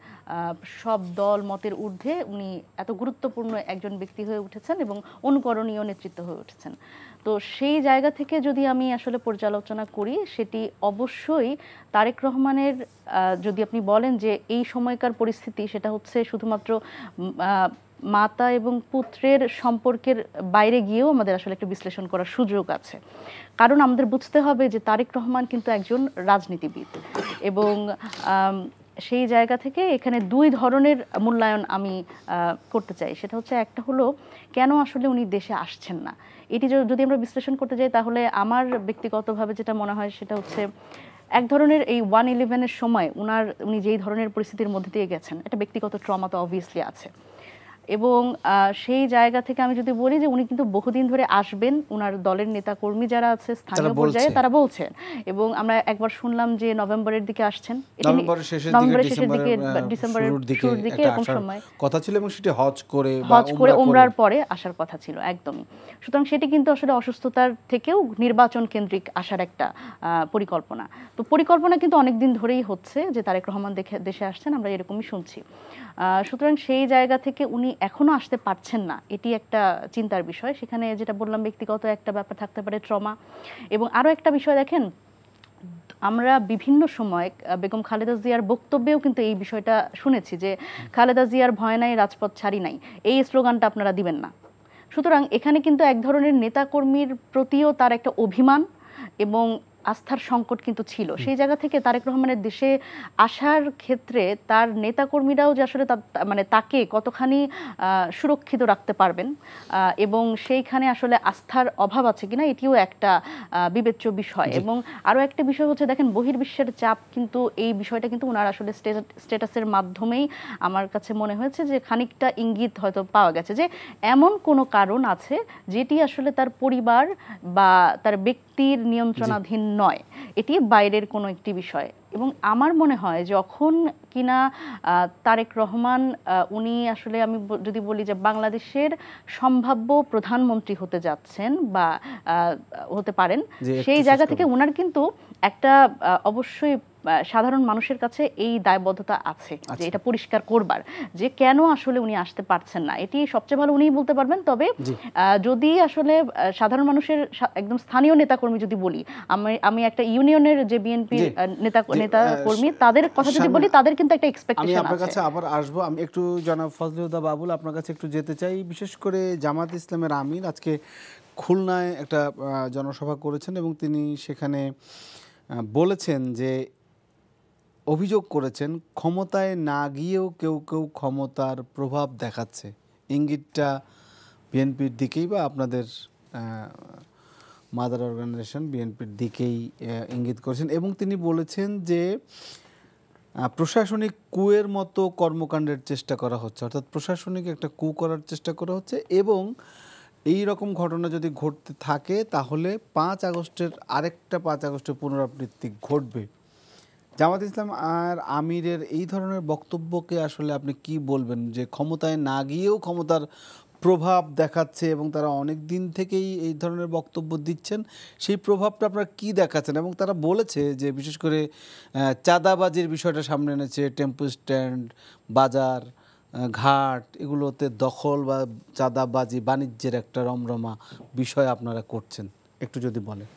সব দল মতের ঊর্ধ্বে উনি এত গুরুত্বপূর্ণ একজন ব্যক্তি হয়ে উঠেছেন এবং অনুকরণীয় নেতৃত্ব হয়ে উঠেছেন। তো সেই জায়গা থেকে যদি আমি আসলে পর্যালোচনা করি, সেটি অবশ্যই তারেক রহমানের, যদি আপনি বলেন যে এই সময়কার পরিস্থিতি, সেটা হচ্ছে শুধুমাত্র মাতা এবং পুত্রের সম্পর্কের বাইরে গিয়েও আমাদের আসলে একটা বিশ্লেষণ করার সুযোগ আছে। কারণ আমাদের বুঝতে হবে যে তারেক রহমান কিন্তু একজন রাজনীতিবিদ এবং সেই জায়গা থেকে এখানে দুই ধরনের মূল্যায়ন আমি করতে চাই। সেটা হচ্ছে, একটা হলো কেন আসলে উনি দেশে আসছেন না, এটি যদি আমরা বিশ্লেষণ করতে যাই তাহলে আমার ব্যক্তিগতভাবে যেটা মনে হয় সেটা হচ্ছে এক ধরনের এই 1/11-এর সময় উনি যেই ধরনের পরিস্থিতির মধ্যে দিয়ে গেছেন, একটা ব্যক্তিগত ট্রমা তো অবভিয়াসলি আছে এবং সেই জায়গা থেকে আমি যদি বলি যে উনি কিন্তু বহুদিন ধরে আসবেন, উনার দলের নেতাকর্মী যারা আছে স্থানীয় পর্যায়ে তারা বলছেন, এবং আমরা একবার শুনলাম যে নভেম্বরের দিকে আসছেন, নভেম্বরের শেষের দিকে, ডিসেম্বরের শুরুর দিকে এরকম সময় কথা ছিল এবং সেটি হজ করে উমরার পরে আসার কথা ছিল একদমই। সুতরাং সেটি কিন্তু আসলে অসুস্থতার থেকেও নির্বাচন কেন্দ্রিক আসার একটা পরিকল্পনা। তো পরিকল্পনা কিন্তু অনেকদিন ধরেই হচ্ছে যে তারেক রহমান দেশে আসছেন, আমরা এরকমই শুনছি। সুতরাং সেই জায়গা থেকে উনি এখনো আসতে পারছেন না, এটি একটা চিন্তার বিষয়। সেখানে যেটা বললাম ব্যক্তিগত একটা ব্যাপার থাকতে পারে, ট্রমা। এবং আরও একটা বিষয় দেখেন, আমরা বিভিন্ন সময় বেগম খালেদা জিয়ার বক্তব্যেও কিন্তু এই বিষয়টা শুনেছি যে খালেদা জিয়ার ভয় নাই, রাজপথ ছাড়ি নাই, এই স্লোগানটা আপনারা দিবেন না। সুতরাং এখানে কিন্তু এক ধরনের নেতাকর্মীর প্রতিও তার একটা অভিমান এবং আস্থার সংকট কিন্তু ছিল। সেই জায়গা থেকে তারেক রহমানের দেশে আসার ক্ষেত্রে তার নেতাকর্মীরাও যে আসলে মানে তাকে কতখানি সুরক্ষিত রাখতে পারবেন এবং সেইখানে আসলে আস্থার অভাব আছে কিনা, এটিও একটা বিবেচ্য বিষয়। এবং আরও একটা বিষয় হচ্ছে, দেখেন বহির্বিশ্বের চাপ কিন্তু এই বিষয়টা কিন্তু ওনার আসলে স্ট্যাটাসের মাধ্যমেই আমার কাছে মনে হয়েছে যে খানিকটা ইঙ্গিত হয়তো পাওয়া গেছে যে এমন কোনো কারণ আছে যেটি আসলে তার পরিবার বা তার ব্যক্তির নিয়ন্ত্রণাধীন নয়, এটি বাইরের কোনো একটি বিষয়। এবং আমার মনে হয় যখন কিনা তারেক রহমান উনি আসলে, আমি যদি বলি যে বাংলাদেশের সম্ভাব্য প্রধানমন্ত্রী হতে যাচ্ছেন বা হতে পারেন, সেই জায়গা থেকে উনার কিন্তু একটা অবশ্যই সাধারণ মানুষের কাছে এই দায়বদ্ধতা আছে যে এটা পরিষ্কার করবার, যে কেন আসলে উনি আসতে পারছেন না, এটি সবচেয়ে ভালো উনিই বলতে পারবেন। তবে যদি আসলে সাধারণ মানুষের একদম স্থানীয় নেতাকর্মী যদি বলি, আমি একটা ইউনিয়নের যে বিএনপির নেতাকর্মী তাদের কথা যদি বলি, তাদের কিন্তু একটা এক্সপেকটেশন আছে। আমি আপনার কাছে আবার আসবো, আমি একটু জনাব ফজলুল হুদা বাবুল আপনার কাছে একটু যেতে চাই। বিশেষ করে জামাত ইসলামের আমির আজকে খুলনায় একটা জনসভা করেছেন এবং তিনি সেখানে বলেছেন যে, অভিযোগ করেছেন ক্ষমতায় না গিয়েও কেউ কেউ ক্ষমতার প্রভাব দেখাচ্ছে, ইঙ্গিতটা বিএনপির দিকেই বা আপনাদের মাদার অর্গানাইজেশন বিএনপির দিকেই ইঙ্গিত করেছেন। এবং তিনি বলেছেন যে প্রশাসনিক কুয়ের মতো কর্মকাণ্ডের চেষ্টা করা হচ্ছে, অর্থাৎ প্রশাসনিক একটা কু করার চেষ্টা করা হচ্ছে। এবং এই রকম ঘটনা যদি ঘটতে থাকে তাহলে 5 আগস্টের আরেকটা 5 আগস্টের পুনরাবৃত্তি ঘটবে। জামাত ইসলাম আর আমিরের এই ধরনের বক্তব্যকে আসলে আপনি কি বলবেন, যে ক্ষমতায় না গিয়েও ক্ষমতার প্রভাব দেখাচ্ছে এবং তারা অনেক দিন থেকেই এই ধরনের বক্তব্য দিচ্ছেন, সেই প্রভাবটা আপনারা কি দেখাচ্ছেন? এবং তারা বলেছে যে বিশেষ করে চাঁদাবাজির বিষয়টা সামনে এনেছে, টেম্পো স্ট্যান্ড, বাজার, ঘাট, এগুলোতে দখল বা চাঁদাবাজি বাণিজ্যের একটা রমরমা বিষয় আপনারা করছেন, একটু যদি বলেন।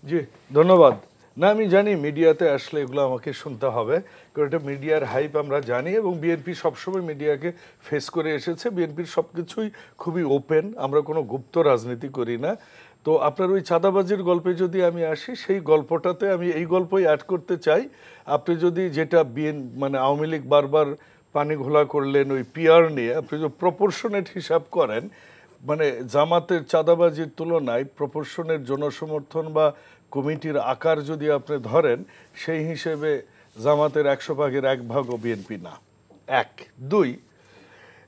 জি ধন্যবাদ। না, আমি জানি মিডিয়াতে আসলে এগুলো আমাকে শুনতে হবে, কারণ এটা মিডিয়ার হাইপ আমরা জানি এবং বিএনপি সবসময় মিডিয়াকে ফেস করে এসেছে। বিএনপির সব কিছুই খুবই ওপেন, আমরা কোনো গুপ্ত রাজনীতি করি না। তো আপনার ওই চাঁদাবাজির গল্পে যদি আমি আসি, সেই গল্পটাতে আমি এই গল্পই অ্যাড করতে চাই। আপনি যদি যেটা মানে আওয়ামী লীগ বারবার পানি ঘোলা করলেন ওই পিআর নিয়ে, আপনি যদি প্রপোর্শনেট হিসাব করেন, মানে জামাতের চাঁদাবাজির তুলনায় প্রপোর্শনের জনসমর্থন বা কমিটির আকার যদি আপনি ধরেন, সেই হিসেবে জামাতের 100 ভাগের 1 ভাগও বিএনপি না। 1 2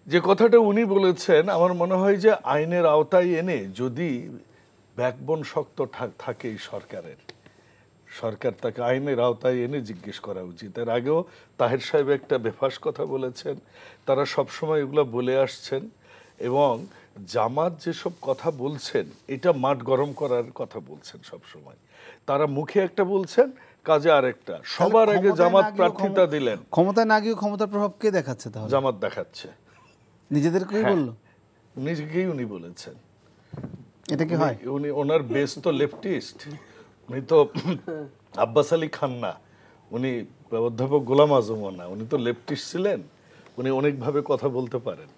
যে কথাটা উনি বলেছেন, আমার মনে হয় যে আইনের আওতায় এনে যদি ব্যাকবোন শক্ত থাকে এই সরকারের, সরকার তাকে আইনের আওতায় এনে জিজ্ঞেস করা উচিত। এর আগেও তাহের সাহেব একটা বেফাস কথা বলেছেন, তারা সবসময় এগুলো বলে আসছেন। এবং জামাত যেসব কথা বলছেন, এটা মাঠ গরম করার কথা বলছেন সবসময়। তারা মুখে একটা বলছেন, কাজে আরেকটা। সবার আগে জামাত প্রার্থিতা দিলেন, ক্ষমতায় না গিয়ে ক্ষমতার প্রভাব কে দেখাচ্ছে? তাহলে জামাত দেখাচ্ছে, নিজেদেরকেই বললো, নিজেকেই উনি বলেছেন। এটা কি হয়? উনি, ওনার বেস তো লেফটিস্ট, উনি তো আব্বাস আলী খান না, উনি অধ্যাপক গোলাম আজমও না, উনি তো লেফটিস্ট ছিলেন। উনি অনেকভাবে কথা বলতে পারেন,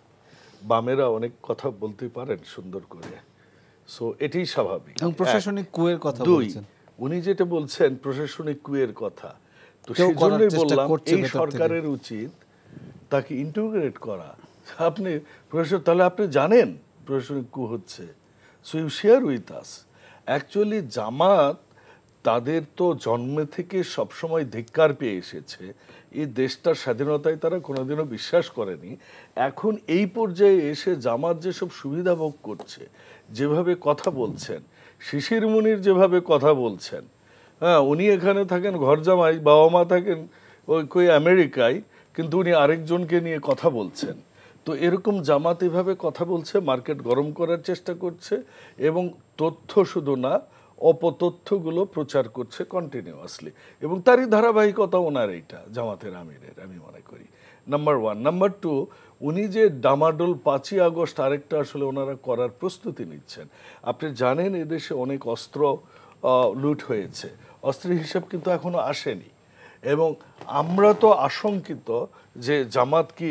বামেরা অনেক কথা বলতে পারেন সুন্দর করে। সো এটাই স্বাভাবিক। এবং প্রশাসনিক কুয়ের কথা বলছেন উনি, যেটা বলছেন প্রশাসনিক কুয়ের কথা, তো সেজন্যই বললাম এই সরকারের উচিত তাকে ইন্টিগ্রেট করা। আপনি প্রশাসন, তাহলে আপনি জানেন প্রশাসনিক কু হচ্ছে, so you share with us. Actually Jamaat তাদের তো জন্মে থেকে সবসময় ধিক্কার পেয়ে এসেছে, এই দেশটার স্বাধীনতায় তারা কোনোদিনও বিশ্বাস করেনি। এখন এই পর্যায়ে এসে জামাত যেসব সুবিধা ভোগ করছে, যেভাবে কথা বলছেন, শিশির মুনির যেভাবে কথা বলছেন, হ্যাঁ, উনি এখানে থাকেন ঘর জামাই, বাবা মা থাকেন ওই আমেরিকায়, কিন্তু উনি আরেকজনকে নিয়ে কথা বলছেন। তো এরকম জামাত এভাবে কথা বলছে, মার্কেট গরম করার চেষ্টা করছে এবং তথ্য শুধু না, অপতথ্যগুলো প্রচার করছে কন্টিনিউয়াসলি। এবং তারই ধারাবাহিকতা ওনার এইটা জামাতের আমিরের, আমি মনে করি। নাম্বার 1। নাম্বার 2, উনি যে ডামাডোল 5ই আগস্ট আরেকটা আসলে ওনারা করার প্রস্তুতি নিচ্ছেন। আপনি জানেন এদেশে অনেক অস্ত্র লুট হয়েছে, অস্ত্রের হিসাব কিন্তু এখনো আসেনি, এবং আমরা তো আশঙ্কিত যে জামাত কি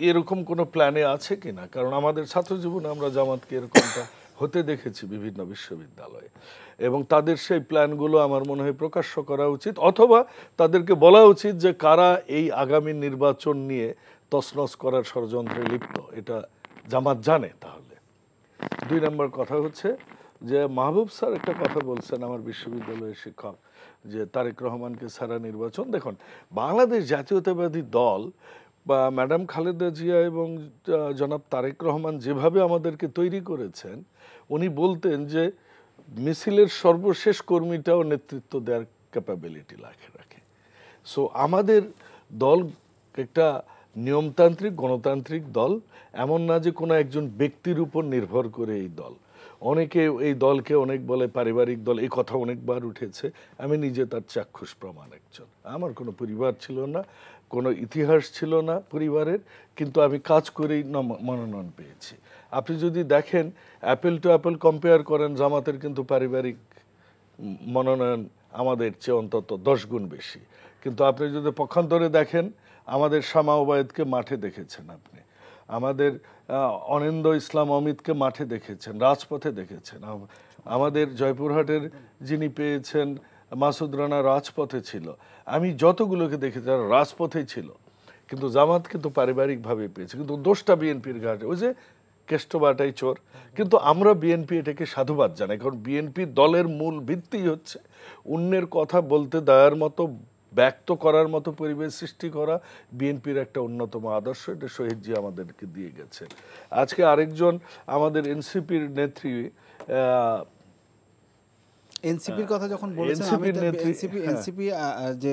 এরকম কোনো প্ল্যানে আছে কিনা, কারণ আমাদের ছাত্র জীবনে আমরা জামাতকে এরকমটা হতে দেখেছি বিভিন্ন বিশ্ববিদ্যালয়ে, এবং তাদের সেই প্ল্যানগুলো আমার মনে হয় প্রকাশ্য করা উচিত, অথবা তাদেরকে বলা উচিত যে কারা এই আগামী নির্বাচন নিয়ে তছনছ করার ষড়যন্ত্রে লিপ্ত, এটা জামাত জানে। তাহলে 2 নম্বর কথা হচ্ছে যে মাহবুব স্যার একটা কথা বলছেন, আমার বিশ্ববিদ্যালয়ের শিক্ষক, যে তারেক রহমানকে ছাড়া নির্বাচন। দেখুন, বাংলাদেশ জাতীয়তাবাদী দল বা ম্যাডাম খালেদা জিয়া এবং জনাব তারেক রহমান যেভাবে আমাদেরকে তৈরি করেছেন, উনি বলতেন যে মিছিলের সর্বশেষ কর্মীটাও নেতৃত্ব দেওয়ার ক্যাপাবিলিটি রাখে। সো আমাদের দল একটা নিয়মতান্ত্রিক গণতান্ত্রিক দল, এমন না যে কোনো একজন ব্যক্তির উপর নির্ভর করে এই দল। অনেকে এই দলকে অনেক বলে পারিবারিক দল, এই কথা অনেকবার উঠেছে। আমি নিজে তার চাক্ষুষ প্রমাণ একজন। আমার কোনো পরিবার ছিল না, কোনো ইতিহাস ছিল না পরিবারের, কিন্তু আমি কাজ করেই মনোনয়ন পেয়েছি। আপনি যদি দেখেন অ্যাপেল টু অ্যাপেল কম্পেয়ার করেন, জামাতের কিন্তু পারিবারিক মনোনয়ন আমাদের চেয়ে অন্তত 10 গুণ বেশি। কিন্তু আপনি যদি পক্ষান্তরে দেখেন, আমাদের শামা ওবায়েদকে মাঠে দেখেছেন, আপনি আমাদের অনিন্দ ইসলাম অমিতকে মাঠে দেখেছেন, রাজপথে দেখেছেন। আমাদের জয়পুরহাটের যিনি পেয়েছেন মাসুদ রানা রাজপথে ছিল। আমি যতগুলোকে দেখেছি তারা রাজপথেই ছিল, কিন্তু জামাত কিন্তু পারিবারিকভাবে পেয়েছে। কিন্তু দোষটা বিএনপির ঘাটে, ওই যে কেষ্টবাটাই চোর। কিন্তু আমরা বিএনপি এটাকে সাধুবাদ জানাই, কারণ বিএনপি দলের মূল ভিত্তি হচ্ছে অন্যের কথা বলতে দেওয়ার মতো, ব্যক্ত করার মতো পরিবেশ সৃষ্টি করা বিএনপির একটা অন্যতম আদর্শ। এটা শহীদ জি আমাদেরকে দিয়ে গেছেন। আজকে আরেকজন আমাদের এনসিপির নেত্রী, এনসিপির কথা যখন বলেছেন, আমি এনসিপি যে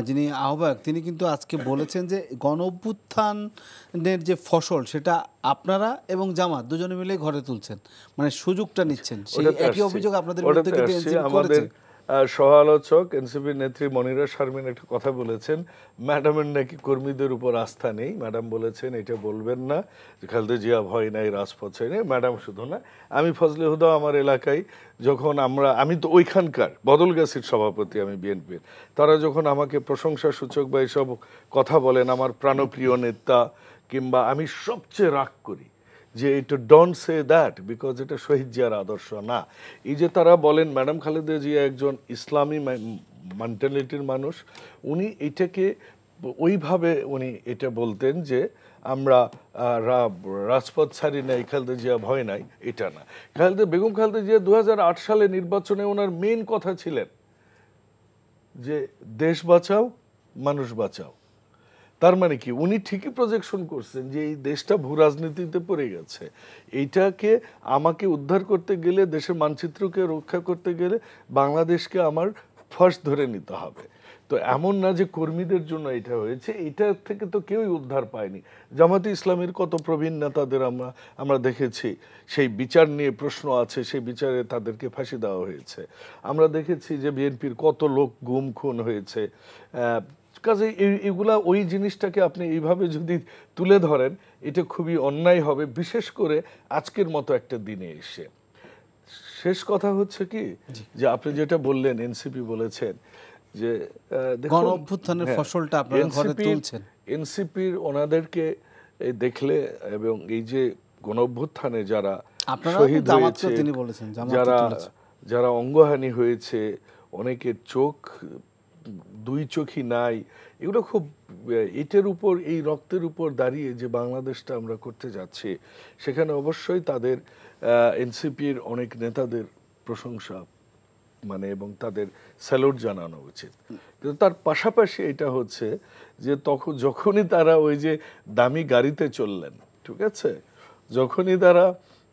যিনি আহ্বায়ক, তিনি কিন্তু আজকে বলেছেন যে গণ অভ্যুত্থানের যে ফসল সেটা আপনারা এবং জামাত দুজনে মিলে ঘরে তুলছেন, মানে সুযোগটা নিচ্ছেন। সেই একই অভিযোগ আপনাদের বিরুদ্ধে কিন্তু এনসিপি করেছে। সহ-আলোচক এনসিপির নেত্রী মনিরা শারমিন একটা কথা বলেছেন, ম্যাডামের নাকি কর্মীদের উপর আস্থা নেই। ম্যাডাম বলেছেন এটা বলবেন না, যে খালেদা জিয়া ভয় নাই, রাজপথ নেই। ম্যাডাম শুধু না, আমি ফজলে হুদা আমার এলাকায় যখন আমি তো ওইখানকার বদলগাছির সভাপতি, আমি বিএনপির, তারা যখন আমাকে প্রশংসা সূচক বা এসব কথা বলেন, আমার প্রাণপ্রিয় নেতা, কিংবা আমি সবচেয়ে রাগ করি যে এটা ডোন্ট সে দ্যাট, বিকজ এটা শহীদ জিয়ার আদর্শ না। এই যে তারা বলেন ম্যাডাম খালেদা জিয়া একজন ইসলামী মেন্টালিটির মানুষ, উনি এটাকে ওইভাবে উনি এটা বলতেন যে আমরা রাজপথ ছাড়ি নাই, খালেদা জিয়া ভয় নাই, এটা না। বেগম খালেদা জিয়া 2008 সালে নির্বাচনে ওনার মেইন কথা ছিলেন যে দেশ বাঁচাও, মানুষ বাঁচাও। তার মানে কি, উনি ঠিকই প্রজেকশন করছেন যে এই দেশটা ভূ রাজনীতিতে পড়ে গেছে, এইটাকে আমাকে উদ্ধার করতে গেলে, দেশের মানচিত্রকে রক্ষা করতে গেলে বাংলাদেশকে আমার ফার্স্ট ধরে নিতে হবে। তো এমন না যে কর্মীদের জন্য এটা হয়েছে, এটা থেকে তো কেউই উদ্ধার পায়নি। জামাতে ইসলামের কত প্রবীণ নেতাদের আমরা দেখেছি, সেই বিচার নিয়ে প্রশ্ন আছে, সেই বিচারে তাদেরকে ফাঁসি দেওয়া হয়েছে। আমরা দেখেছি যে বিএনপির কত লোক গুম খুন হয়েছে। কাজে এগুলা, ওই জিনিসটাকে আপনি এইভাবে যদি তুলে ধরেন, এটা খুবই অন্যায় হবে, বিশেষ করে আজকের মতো একটা দিনে এসে। শেষ কথা হচ্ছে কি, যে আপনি যেটা বললেন, এনসিপি বলেছেন যে গণ অভ্যুত্থানের ফসলটা আপনারা ঘরে তুলছেন। এনসিপির ওনাদেরকে দেখলে, এবং এই যে গণ অভ্যুত্থানে যারা শহীদ হয়েছে, যারা অঙ্গহানি হয়েছে, অনেকের চোখ, 2 চোখই নাই, এগুলো খুব, এটার উপর, এই রক্তের উপর দাঁড়িয়ে যে বাংলাদেশটা আমরা করতে যাচ্ছি, সেখানে অবশ্যই তাদের এনসিপির অনেক নেতাদের প্রশংসা এবং তাদের স্যালুট জানানো উচিত। কিন্তু তার পাশাপাশি এটা হচ্ছে যে যখনই তারা ওই যে দামি গাড়িতে চললেন, ঠিক আছে, যখনই তারা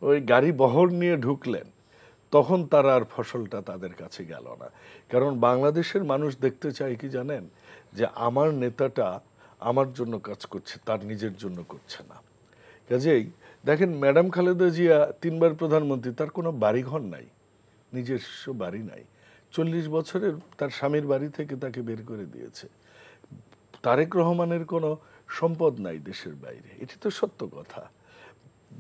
ওই গাড়ি বহর নিয়ে ঢুকলেন, তখন তারা আর ফসলটা তাদের কাছে গেল না। কারণ বাংলাদেশের মানুষ দেখতে চায় কি জানেন, যে আমার নেতাটা আমার জন্য কাজ করছে, তার নিজের জন্য করছে না। কাজেই দেখেন, ম্যাডাম খালেদা জিয়া 3 বার প্রধানমন্ত্রী, তার কোনো বাড়িঘর নাই, নিজস্ব বাড়ি নাই। 40 বছরের তার স্বামীর বাড়ি থেকে তাকে বের করে দিয়েছে। তারেক রহমানের কোনো সম্পদ নাই দেশের বাইরে, এটি তো সত্য কথা।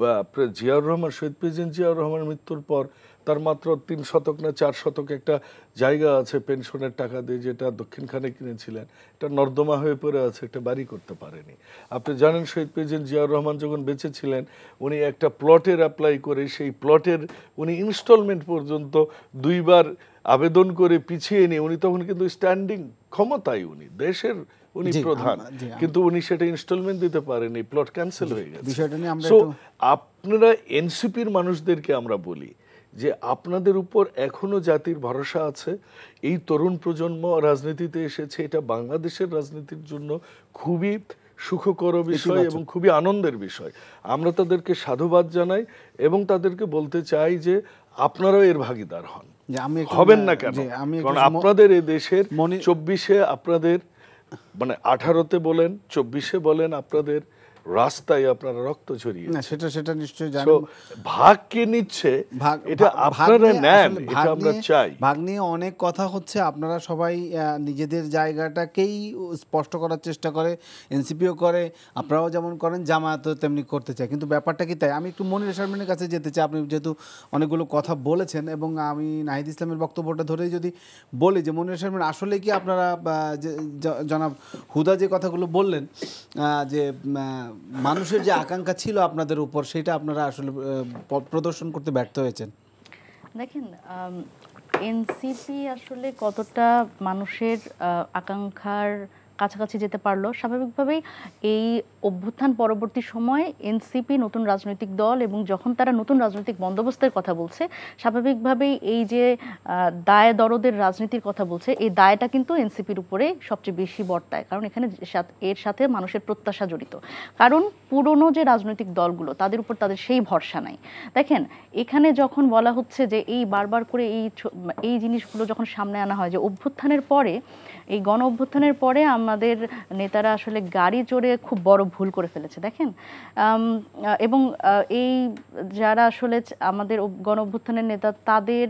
বা জিয়াউর রহমান, শহীদ প্রেসিডেন্ট জিয়াউর রহমানের মৃত্যুর পর তার মাত্র 3 শতক না 4 শতক একটা জায়গা আছে পেনশনের টাকা দিয়ে, যেটা দক্ষিণখানে কিনেছিলেন, এটা নর্দমা হয়ে পড়ে আছে, একটা বাড়ি করতে পারেনি। আপনি জানেন শহীদ প্রেসিডেন্ট জিয়াউর রহমান যখন বেঁচে ছিলেন, উনি একটা প্লটের অ্যাপ্লাই করে সেই প্লটের উনি ইনস্টলমেন্ট পর্যন্ত 2 বার আবেদন করে পিছিয়ে নিয়ে, উনি তখন কিন্তু স্ট্যান্ডিং ক্ষমতায়, উনি দেশের উনি প্রধান, কিন্তু উনি সেটা ইনস্টলমেন্ট দিতে পারেনি, প্লট ক্যান্সেল হয়ে গেছে। সো আপনারা এনসিপির মানুষদেরকে আমরা বলি যে আপনাদের উপর এখনো জাতির ভরসা আছে। এই তরুণ প্রজন্ম রাজনীতিতে এসেছে, এটা বাংলাদেশের রাজনীতির জন্য খুবই সুখকর বিষয় এবং খুবই আনন্দের বিষয়। আমরা তাদেরকে সাধুবাদ জানাই এবং তাদেরকে বলতে চাই যে আপনারাও এর ভাগীদার হন। হবেন না কেন? কারণ আপনাদের এই দেশের 24-এ আপনাদের, মানে 18-তে বলেন 24-এ বলেন, আপনাদের রাস্তায় আপনারা রক্ত ঝরিয়ে, সেটা নিশ্চয়ই জানেন। ভাগ কে নিচ্ছে এটা আপনারা নেন, এটা আমরা চাই। ভাগ নিয়ে অনেক কথা হচ্ছে, আপনারা সবাই নিজেদের জায়গাটাকেই স্পষ্ট করার চেষ্টা করে, এনসিপিও করে, আপনারাও যেমন করেন, জামায়াতও তেমনি করতে চায়। কিন্তু ব্যাপারটা কি তাই? আমি একটু মনির শারমিনের কাছে যেতে চাই। আপনি যেহেতু অনেকগুলো কথা বলেছেন এবং আমি নাহিদ ইসলামের বক্তব্যটা ধরেই যদি বলি যে মনির শারমিন, আসলে কি আপনারা জনাব হুদা যে কথাগুলো বললেন যে মানুষের যে আকাঙ্ক্ষা ছিল আপনাদের উপর, সেটা আপনারা আসলে প্রদর্শন করতে ব্যর্থ হয়েছেন? দেখেন, এনসিপি আসলে কতটা মানুষের আকাঙ্ক্ষার কাছাকাছি যেতে পারলো, স্বাভাবিকভাবেই এই অভ্যুত্থান পরবর্তী সময়ে এনসিপি নতুন রাজনৈতিক দল, এবং যখন তারা নতুন রাজনৈতিক বন্দোবস্তের কথা বলছে, স্বাভাবিকভাবেই এই যে দায় দরদের রাজনীতির কথা বলছে, এই দায়টা কিন্তু এনসিপির উপরে সবচেয়ে বেশি বর্তায়। কারণ এখানে এর সাথে মানুষের প্রত্যাশা জড়িত। কারণ পুরনো যে রাজনৈতিক দলগুলো, তাদের উপর তাদের সেই ভরসা নাই। দেখেন, এখানে যখন বলা হচ্ছে যে এই বারবার করে এই জিনিসগুলো যখন সামনে আনা হয় যে অভ্যুত্থানের পরে, এই গণ অভ্যুত্থানের পরে আমাদের নেতারা আসলে গাড়ি চড়ে খুব বড় ভুল করে ফেলেছে। দেখেন, এবং এই যারা আসলে আমাদের গণ অভ্যুত্থানের নেতা, তাদের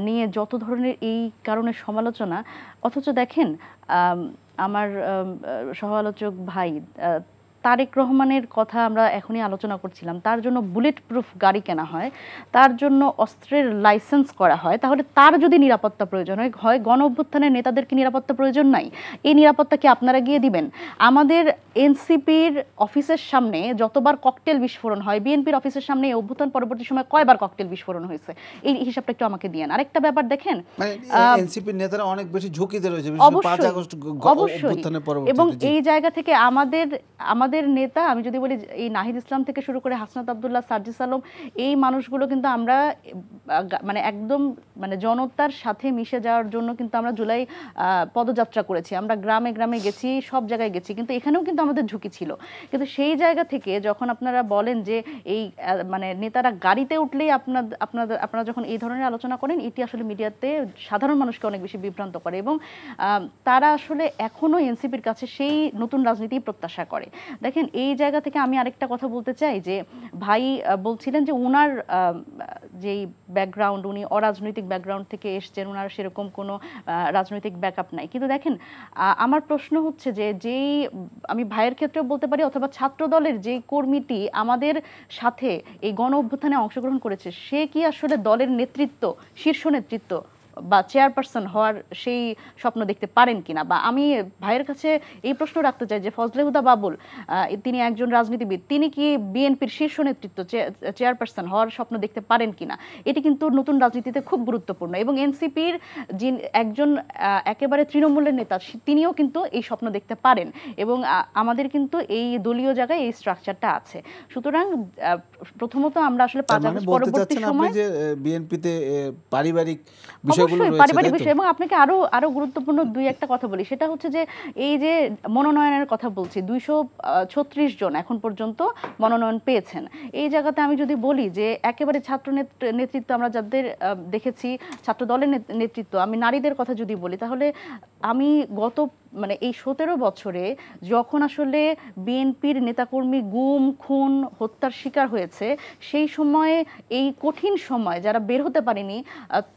নিয়ে যত ধরনের এই কারণে সমালোচনা, অথচ দেখেন আমার সহ আলোচক ভাই তারেক রহমানের কথা আমরা এখনই আলোচনা করছিলাম, তার জন্য বুলেট প্রুফ গাড়ি কেনা হয়, তার জন্য অস্ত্রের লাইসেন্স করা হয়, তাহলে তার যদি নিরাপত্তা প্রয়োজন হয়, গণ অভ্যুত্থানের নেতাদের কি নিরাপত্তা প্রয়োজন নাই? এই নিরাপত্তা কি আপনারা গিয়ে দিবেন? আমাদের এনসিপির অফিসের সামনে যতবার ককটেল বিস্ফোরণ হয়, বিএনপির অফিসের সামনে এই অভ্যুত্থান পরবর্তী সময় কয়বার ককটেল বিস্ফোরণ হয়েছে, এই হিসাবটা একটু আমাকে দিয়েন। আরেকটা ব্যাপার দেখেন, এনসিপির নেতারা অনেক বেশি ঝুঁকিতে রয়েছে, অবশ্যই, এবং এই জায়গা থেকে আমাদের নেতা, আমি যদি বলি এই নাহিদ ইসলাম থেকে শুরু করে হাসনাত আব্দুল্লাহ, সার্জিস আলম, এই মানুষগুলো কিন্তু আমরা মানে একদম মানে জনতার সাথে মিশে যাওয়ার জন্য কিন্তু আমরা জুলাই পদযাত্রা করেছি, আমরা গ্রামে গ্রামে গেছি, সব জায়গায় গেছি, কিন্তু এখানেও কিন্তু আমাদের ঝুঁকি ছিল। কিন্তু সেই জায়গা থেকে যখন আপনারা বলেন যে এই মানে নেতারা গাড়িতে উঠলেই আপনারা যখন এই ধরনের আলোচনা করেন, এটি আসলে মিডিয়াতে সাধারণ মানুষকে অনেক বেশি বিভ্রান্ত করে, এবং তারা আসলে এখনো এনসিপির কাছে সেই নতুন রাজনীতি প্রত্যাশা করে। দেখেন, এই জায়গা থেকে আমি আরেকটা কথা বলতে চাই যে ভাই বলছিলেন যে উনার যেই ব্যাকগ্রাউন্ড, উনি অরাজনৈতিক ব্যাকগ্রাউন্ড থেকে এসছেন, উনার সেরকম কোনো রাজনৈতিক ব্যাকআপ নাই। কিন্তু দেখেন, আমার প্রশ্ন হচ্ছে যে যেই, আমি ভাইয়ের ক্ষেত্রেও বলতে পারি, অথবা ছাত্র দলের যে কর্মীটি আমাদের সাথে এই গণ অভ্যুত্থানে অংশগ্রহণ করেছে, সে কি আসলে দলের নেতৃত্ব, শীর্ষ নেতৃত্ব বা চেয়ারপারসন হওয়ার সেই স্বপ্ন দেখতে পারেন কিনা? বা আমি ভাইয়ের কাছে এই প্রশ্ন রাখতে চাই যে ফজলে হুদা বাবুল, তিনি একজন রাজনীতিবিদ, তিনি কি বিএনপির শীর্ষ নেতৃত্ব, চেয়ারপারসন হওয়ার স্বপ্ন দেখতে পারেন কিনা? এটি কিন্তু নতুন রাজনীতিতে খুব গুরুত্বপূর্ণ, এবং এনসিপির একজন একেবারে তৃণমূলের নেতা, তিনিও কিন্তু এই স্বপ্ন দেখতে পারেন, এবং আমাদের কিন্তু এই দলীয় জায়গায় এই স্ট্রাকচারটা আছে। সুতরাং প্রথমত আমরা আসলে 5 আগস্ট পরবর্তী সময় বিএনপিতে পারিবারিক পারিবারিক বিষয়, এবং আপনাকে আরো গুরুত্বপূর্ণ 2-1টা কথা বলি, সেটা হচ্ছে যে এই যে মনোনয়নের কথা বলছি, 236 জন এখন পর্যন্ত মনোনয়ন পেয়েছেন। এই জায়গাতে আমি যদি বলি যে একেবারে ছাত্র নেতৃত্ব আমরা যাদের দেখেছি, ছাত্র দলের নেতৃত্ব, আমি নারীদের কথা যদি বলি, তাহলে আমি গত মানে এই 17 বছরে যখন আসলে বিএনপির নেতাকর্মী গুম খুন হত্যার শিকার হয়েছে, সেই সময়ে এই কঠিন সময় যারা বের হতে পারেনি,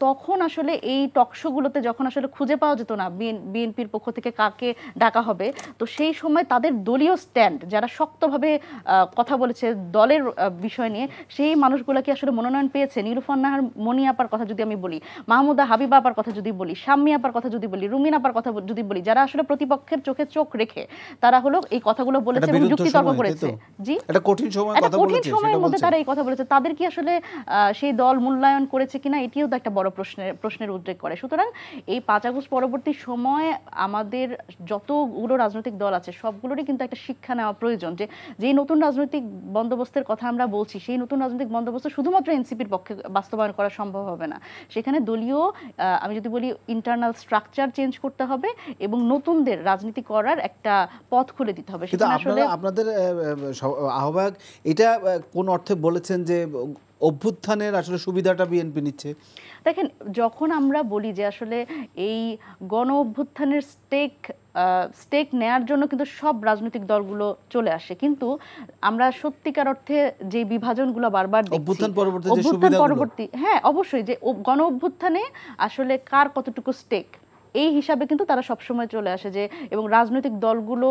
তখন আসলে এই টকশোগুলোতে যখন আসলে খুঁজে পাওয়া যেত না বিএনপির পক্ষ থেকে কাকে ডাকা হবে, তো সেই সময় তাদের দলীয় স্ট্যান্ড যারা শক্তভাবে কথা বলেছে দলের বিষয় নিয়ে, সেই মানুষগুলোকে আসলে মনোনয়ন পেয়েছে। নীলুফার নাহার মনি আপার কথা যদি আমি বলি, মাহমুদা হাবিবা আপার কথা যদি বলি, শাম্মী আপার কথা যদি বলি, রুমিন আপার কথা যদি বলি, যারা আসলে প্রতিপক্ষের চোখে চোখ রেখে তারা হলো এই কথাগুলো বলেছে এবং যুক্তিতর্ক করেছে। জি, এটা কঠিন সময় কথা বলেছে, কঠিন সময়ের মধ্যে তারা এই কথা বলেছে। তাদের কি আসলে সেই দল মূল্যায়ন করেছে কিনা, এটিও তো একটা বড় প্রশ্নের উদ্রেক করে। সুতরাং এই 5 আগস্ট পরবর্তী সময় আমাদের যতগুলো রাজনৈতিক দল আছে সবগুলোরই কিন্তু একটা শিক্ষা নেওয়া প্রয়োজন, যে যেই নতুন রাজনৈতিক বন্দোবস্তের কথা আমরা বলছি, সেই নতুন রাজনৈতিক বন্দোবস্ত শুধুমাত্র এনসিপির পক্ষে বাস্তবায়ন করা সম্ভব হবে না। সেখানে দলীয় আমি যদি বলি ইন্টারনাল স্ট্রাকচার চেঞ্জ করতে হবে এবং নতুনদের রাজনীতি করার একটা পথ খুলে দিতে হবে। কিন্তু আপনাদের আহ্বায়ক এটা কোন অর্থে বলেছেন যে অভ্যুত্থানের আসলে সুবিধাটা বিএনপি নিচ্ছে? দেখেন, যখন আমরা বলি যে আসলে এই গণ অভ্যুত্থানের স্টেক নেয়ার জন্য কিন্তু সব রাজনৈতিক দলগুলো চলে আসে, কিন্তু আমরা সত্যিকার অর্থে যে বিভাজনগুলো বারবার দেখছি, অভ্যুত্থান পরবর্তী, হ্যাঁ অবশ্যই, যে গণ অভ্যুত্থানে আসলে কার কতটুকু স্টেক, এই হিসাবে কিন্তু তারা সবসময় চলে আসে। যে এবং রাজনৈতিক দলগুলো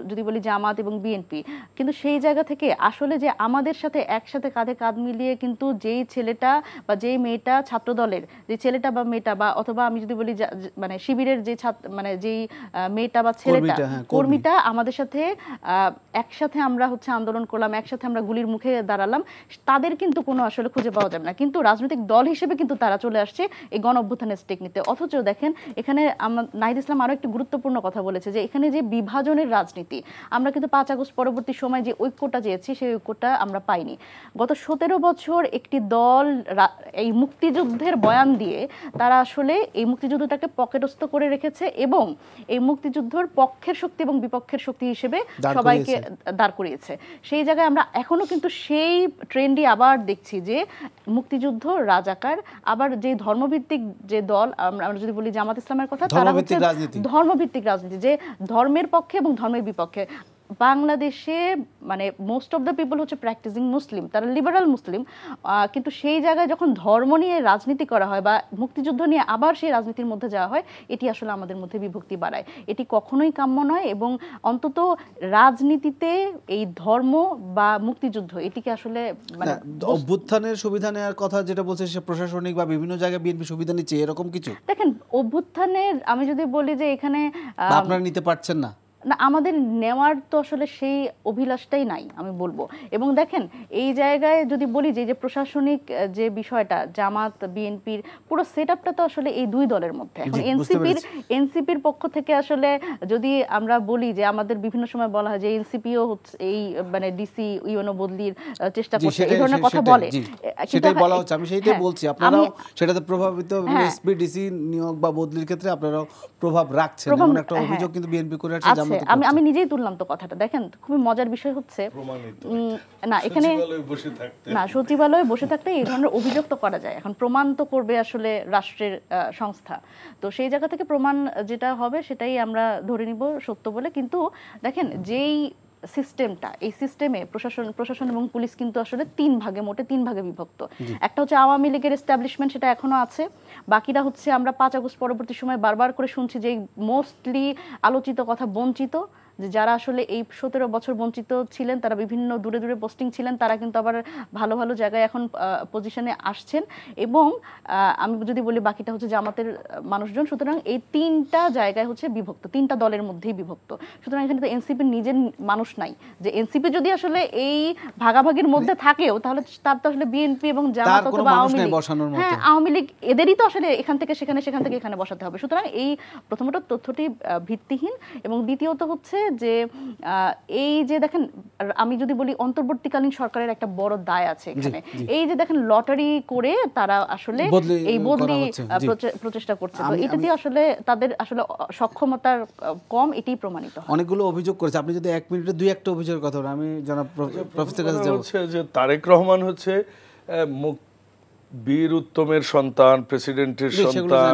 যদি বলি জামাত এবং বিএনপি, কিন্তু সেই জায়গা থেকে আসলে যে আমাদের সাথে একসাথে কাঁধে কাঁধ মিলিয়ে কিন্তু যেই ছেলেটা বা যেই মেয়েটা ছাত্র দলের, যে ছেলেটা বা মেয়েটা, বা অথবা আমি যদি বলি মানে শিবিরের যে মানে যেই মেয়েটা বা ছেলেটা কর্মীটা আমাদের সাথে একসাথে আমরা আন্দোলন করলাম, একসাথে আমরা গুলির মুখে দাঁড়ালাম, তাদের কিন্তু কোনো আসলে খুঁজে পাওয়া যাবে না। কিন্তু রাজনৈতিক দল হিসেবে কিন্তু তারা চলে আসছে এই গণ অভ্যুত্থানের স্টেক নিতে। অথচ দেখেন এখানে নাহিদ ইসলাম আরো একটি গুরুত্বপূর্ণ কথা বলেছে, যে এখানে যে বিভাজনের রাজনীতি, আমরা কিন্তু 5 আগস্ট পরবর্তী সময় যে ঐক্যটা চেয়েছি সেই ঐক্যটা আমরা পাইনি। গত 17 বছর একটি দল এই মুক্তিযুদ্ধের বয়ান দিয়ে তারা আসলে এই মুক্তিযুদ্ধটাকে পকেটস্থ করে রেখেছে এবং এই মুক্তিযুদ্ধের পক্ষের শক্তি এবং বিপক্ষের শক্তি হিসেবে সবাইকে দাঁড় করিয়েছে। সেই জায়গায় আমরা এখনো কিন্তু সেই ট্রেন্ডই আবার দেখছি, যে মুক্তিযুদ্ধ রাজাকার, আবার যে ধর্মভিত্তিক যে দল, আমরা যদি বলি জামাত ইসলামের কথা, তারা হচ্ছে ধর্মভিত্তিক রাজনীতি, যে ধর্মের পক্ষে এবং ধর্মের বিপক্ষে। বাংলাদেশে মানে মোস্ট অফ দ্য পিপল হচ্ছে প্র্যাকটিসিং মুসলিম, তারা লিবারাল মুসলিম, কিন্তু সেই জায়গায় যখন ধর্ম নিয়ে রাজনীতি করা হয় বা মুক্তিযুদ্ধ নিয়ে আবার সেই রাজনীতির মধ্যে যাওয়া হয়, এটি আসলে আমাদের মধ্যে বিভক্তি বাড়ায়। এটি কখনোই কাম্য নয় এবং অন্তত রাজনীতিতে এই ধর্ম বা মুক্তিযুদ্ধ এটিকে আসলে মানে অভ্যুত্থানের সুবিধা নেওয়ার কথা যেটা বলছে, সে প্রশাসনিক বা বিভিন্ন জায়গায় বিএনপি সুবিধা নিচ্ছে, এরকম কিছু? দেখেন, অভ্যুত্থানের আমি যদি বলি যে এখানে আপনারা নিতে পারছেন না, আমাদের নেওয়ার তো আসলে সেই অভিলাষটাই নাই আমি বলবো। এবং দেখেন এই জায়গায় যদি বলি যে প্রশাসনিক যে বিষয়টা, জামাত বিএনপির পুরো সেটআপটা তো আসলে এই দুই দলের মধ্যে। এখন এনসিপির পক্ষ থেকে আসলে যদি আমরা বলি যে আমাদের বিভিন্ন সময় বলা হয় যে এনসিপিও হচ্ছে এই মানে ডিসি ইউনো বদলির চেষ্টা করছে, এই ধরনের কথা বলে, সেটাই বলা হচ্ছে। আমি সেইটাই বলছি, আপনারাও সেটাতে প্রভাবিত, এসপি ডিসি নিয়োগ বা বদলির ক্ষেত্রে আপনারাও প্রভাব রাখছেন, এমন একটা অভিযোগ কিন্তু বিএনপি করে আসছে। আমি নিজেই তুললাম তো কথাটা। দেখেন, খুবই মজার বিষয় হচ্ছে না, এখানে না সচিবালয়ে বসে থাকতে এই ধরনের অভিযোগ তো করা যায়, এখন প্রমাণ তো করবে আসলে রাষ্ট্রের সংস্থা, তো সেই জায়গা থেকে প্রমাণ যেটা হবে সেটাই আমরা ধরে নিব সত্য বলে। কিন্তু দেখেন, যেই সিস্টেমটা, এই সিস্টেমে প্রশাসন এবং পুলিশ কিন্তু আসলে মোটে তিন ভাগে বিভক্ত। একটা হচ্ছে আওয়ামী লীগের এস্টাবলিশমেন্ট, সেটা এখনো আছে। বাকিটা হচ্ছে আমরা 5 আগস্ট পরবর্তী সময় বারবার করে শুনছি যে মোস্টলি আলোচিত কথা বঞ্চিত, যে যারা আসলে এই 17 বছর বঞ্চিত ছিলেন, তারা বিভিন্ন দূরে দূরে পোস্টিং ছিলেন, তারা কিন্তু আবার ভালো ভালো জায়গায় এখন পজিশনে আসছেন। এবং আমি যদি বলি বাকিটা হচ্ছে জামাতের মানুষজন। সুতরাং এই 3টা জায়গায় হচ্ছে বিভক্ত, 3টা দলের মধ্যেই বিভক্ত। সুতরাং এখানে তো এনসিপির নিজের মানুষ নাই, যে এনসিপি যদি আসলে এই ভাগাভাগির মধ্যে থাকেও তাহলে তার তো আসলে বিএনপি এবং জামাত অথবা আওয়ামী লীগ এদেরই তো আসলে এখান থেকে সেখানে, সেখান থেকে এখানে বসাতে হবে। সুতরাং এই প্রথমত তথ্যটি ভিত্তিহীন, এবং দ্বিতীয়ত হচ্ছে যে এই যে দেখেন, আমি যদি বলি অন্তর্বর্তীকালীন সরকারের একটা বড় দায় আছে এখানে। এই যে দেখেন লটারি করে তারা আসলে এই বদলি প্রচেষ্টা করছে, তো এটাতে আসলে তাদের আসলে সক্ষমতার কম, এটাই প্রমাণিত হয়। অনেকগুলো অভিযোগ করেছে, আপনি যদি 1 মিনিটে 2-1টা অভিযোগের কথা বলেন, আমি জনাব প্রফেসর কাছে যাব। যে তারেক রহমান হচ্ছে বীর উত্তমের সন্তান, প্রেসিডেন্টের সন্তান,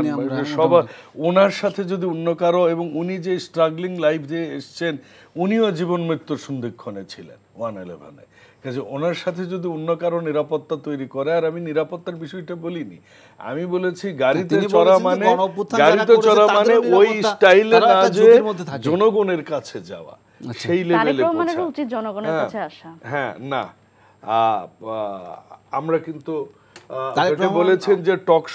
সবার ওনার সাথে যদি অন্য কারো, এবং উনি যে স্ট্রাগলিং লাইফ দিয়ে এসছেন, উনিও জীবন মৃত্যুর সন্ধিক্ষণে ছিলেন 1/11-এ। কাজে ওনার সাথে যদি অন্য কারো নিরাপত্তা তৈরি করে, আর আমি নিরাপত্তার বিষয়টা বলিনি, আমি বলেছি গাড়িতে চড়া মানে ওই স্টাইলে না যে জনগণের কাছে যাওয়া, সেই লেভেলে উচিত জনগণের কাছে আসা। হ্যাঁ, না আমরা কিন্তু বলেছেন যে টক